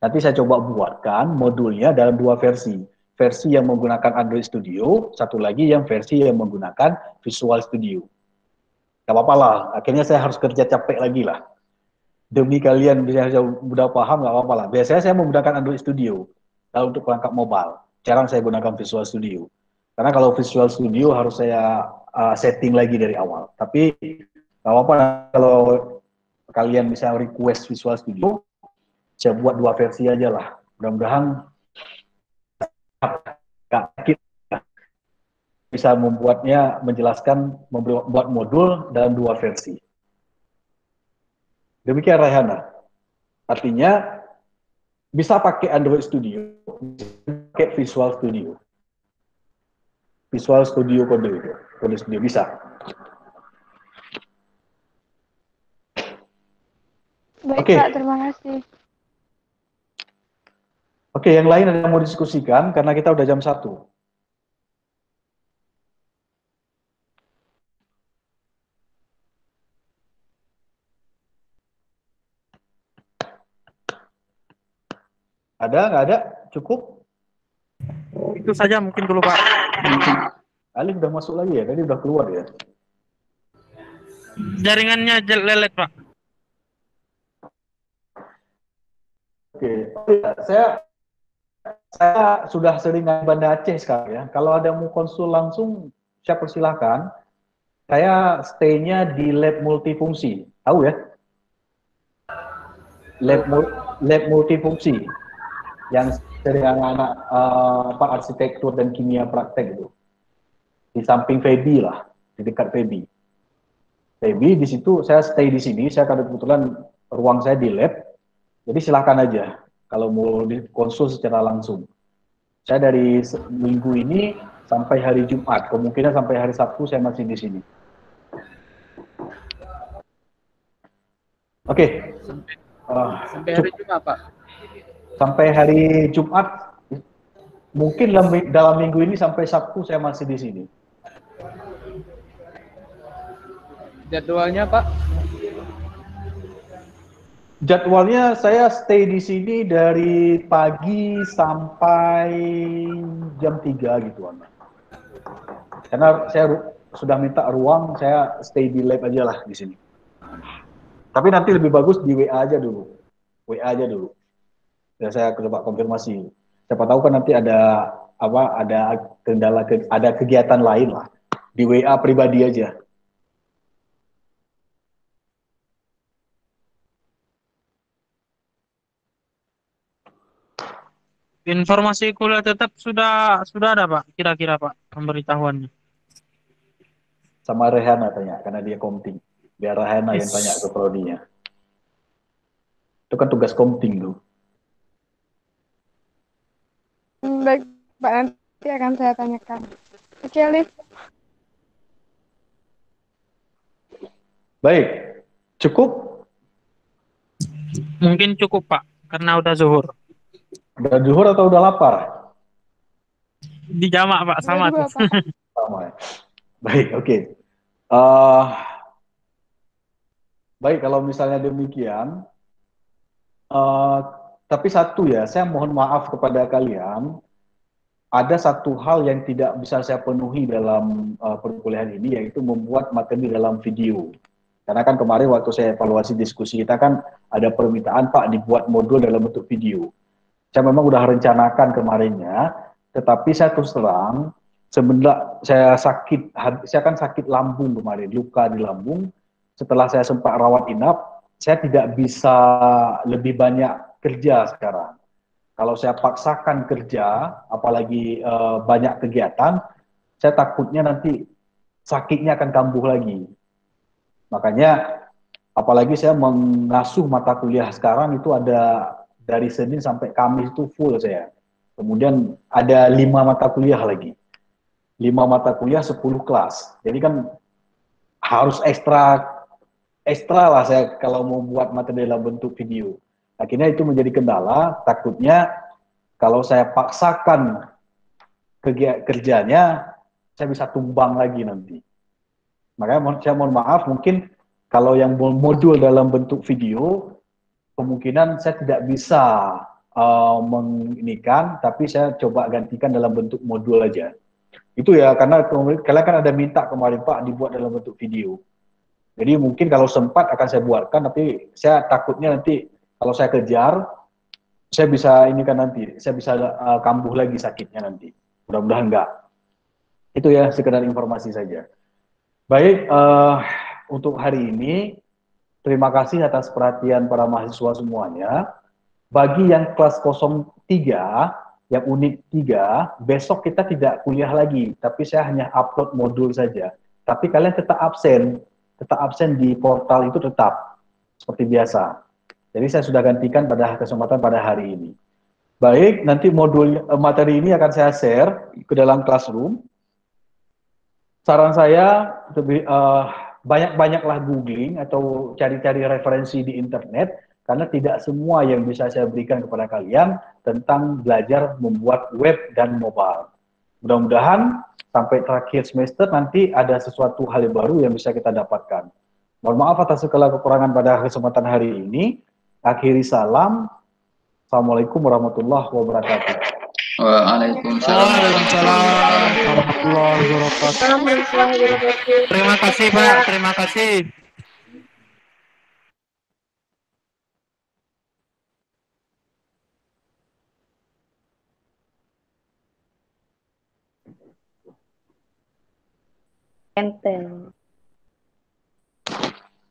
S1: Nanti saya coba buatkan modulnya dalam dua versi. Versi yang menggunakan Android Studio, satu lagi yang versi yang menggunakan Visual Studio. Gak apa-apa lah, akhirnya saya harus kerja capek lagi lah. Demi kalian bisa mudah paham, gak apa-apa lah. Biasanya saya menggunakan Android Studio kalau untuk perangkat mobile. Jarang saya gunakan Visual Studio. Karena kalau Visual Studio harus saya setting lagi dari awal. Tapi gak apa-apa kalau kalian bisa request Visual Studio, saya buat dua versi aja lah. Mudah-mudahan gak sakit bisa membuat modul dalam dua versi. Demikian Raihana. Artinya bisa pakai Android Studio, pakai Visual Studio. Visual Studio kode studio bisa.
S5: Baik,
S1: Oke.
S5: Pak, terima kasih.
S1: Oke, yang lain ada yang mau diskusikan karena kita udah jam 1. Ada, nggak ada? Cukup?
S6: Itu saja mungkin dulu Pak.
S1: Alif udah masuk lagi ya? Tadi udah keluar ya?
S6: Jaringannya lelet Pak.
S1: Oke, saya sudah sering ke Banda Aceh sekarang ya. Kalau ada mau konsul langsung, saya persilahkan. Saya stay-nya di lab multifungsi. Tahu ya? Lab multifungsi. Yang sering anak-anak arsitektur dan kimia praktek itu. Di samping Febi lah, di dekat Febi. Febi, di situ saya stay di sini, saya kebetulan ruang saya di lab, jadi silakan aja kalau mau dikonsul secara langsung. Saya dari minggu ini sampai hari Jumat, kemungkinan sampai hari Sabtu saya masih di sini. Oke.
S2: Sampai hari Jumat, Pak.
S1: Sampai hari Jumat, mungkin dalam minggu ini sampai Sabtu saya masih di sini.
S2: Jadwalnya, Pak?
S1: Jadwalnya saya stay di sini dari pagi sampai jam 3 gitu. Karena saya sudah minta ruang, saya stay di lab aja lah di sini. Tapi nanti lebih bagus di WA aja dulu. WA aja dulu. Ya, saya coba konfirmasi. Siapa tahu kan nanti ada kendala, ada kegiatan lain lah. Di WA pribadi aja.
S6: Informasi kuliah tetap sudah ada Pak, kira-kira Pak pemberitahuannya.
S1: Sama Rehana tanya, karena dia komting. Biar Rehana yang tanya ke prodinya. Itu kan tugas komting tuh.
S5: Baik, Pak, nanti akan saya tanyakan. Oke, Alif.
S1: Baik, cukup?
S6: Mungkin cukup Pak, karena udah zuhur.
S1: Udah zuhur atau udah lapar?
S6: Dijamak Pak, sama tuh.
S1: Sama ya. Baik, oke. Baik, kalau misalnya demikian, tapi satu ya, saya mohon maaf kepada kalian, ada satu hal yang tidak bisa saya penuhi dalam perkuliahan ini, yaitu membuat materi dalam video. Karena kan kemarin waktu saya evaluasi diskusi kita kan ada permintaan Pak dibuat modul dalam bentuk video. Saya memang udah rencanakan kemarinnya, tetapi saya terus terang, sebenarnya saya kan sakit lambung kemarin, luka di lambung. Setelah saya sempat rawat inap, saya tidak bisa lebih banyak kerja sekarang. Kalau saya paksakan kerja, apalagi banyak kegiatan, saya takutnya nanti sakitnya akan kambuh lagi. Makanya, apalagi saya mengasuh mata kuliah sekarang itu ada dari Senin sampai Kamis itu full saya. Kemudian ada 5 mata kuliah lagi. 5 mata kuliah, 10 kelas. Jadi kan harus ekstra lah saya kalau mau buat materi dalam bentuk video. Akhirnya itu menjadi kendala, takutnya kalau saya paksakan kerjanya, saya bisa tumbang lagi nanti. Makanya saya mohon maaf, mungkin kalau yang modul dalam bentuk video, kemungkinan saya tidak bisa menginikan, tapi saya coba gantikan dalam bentuk modul aja. Itu ya, karena kalian kan ada minta kemarin Pak dibuat dalam bentuk video. Jadi mungkin kalau sempat akan saya buatkan, tapi saya takutnya nanti kalau saya kejar, saya bisa ini kan nanti, saya bisa kambuh lagi sakitnya nanti. Mudah-mudahan enggak. Itu ya sekedar informasi saja. Baik, untuk hari ini, terima kasih atas perhatian para mahasiswa semuanya. Bagi yang kelas 03, yang unit 3, besok kita tidak kuliah lagi, tapi saya hanya upload modul saja. Tapi kalian tetap absen di portal itu tetap, seperti biasa. Jadi saya sudah gantikan pada kesempatan pada hari ini. Baik, nanti modul materi ini akan saya share ke dalam classroom. Saran saya banyak-banyaklah googling atau cari-cari referensi di internet, karena tidak semua yang bisa saya berikan kepada kalian tentang belajar membuat web dan mobile. Mudah-mudahan sampai terakhir semester nanti ada sesuatu hal yang baru yang bisa kita dapatkan. Mohon maaf atas segala kekurangan pada kesempatan hari ini. Akhiri salam. Assalamualaikum warahmatullahi wabarakatuh.
S4: Waalaikumsalam
S6: warahmatullahi wabarakatuh. Terima kasih Pak, terima kasih.
S3: Enten.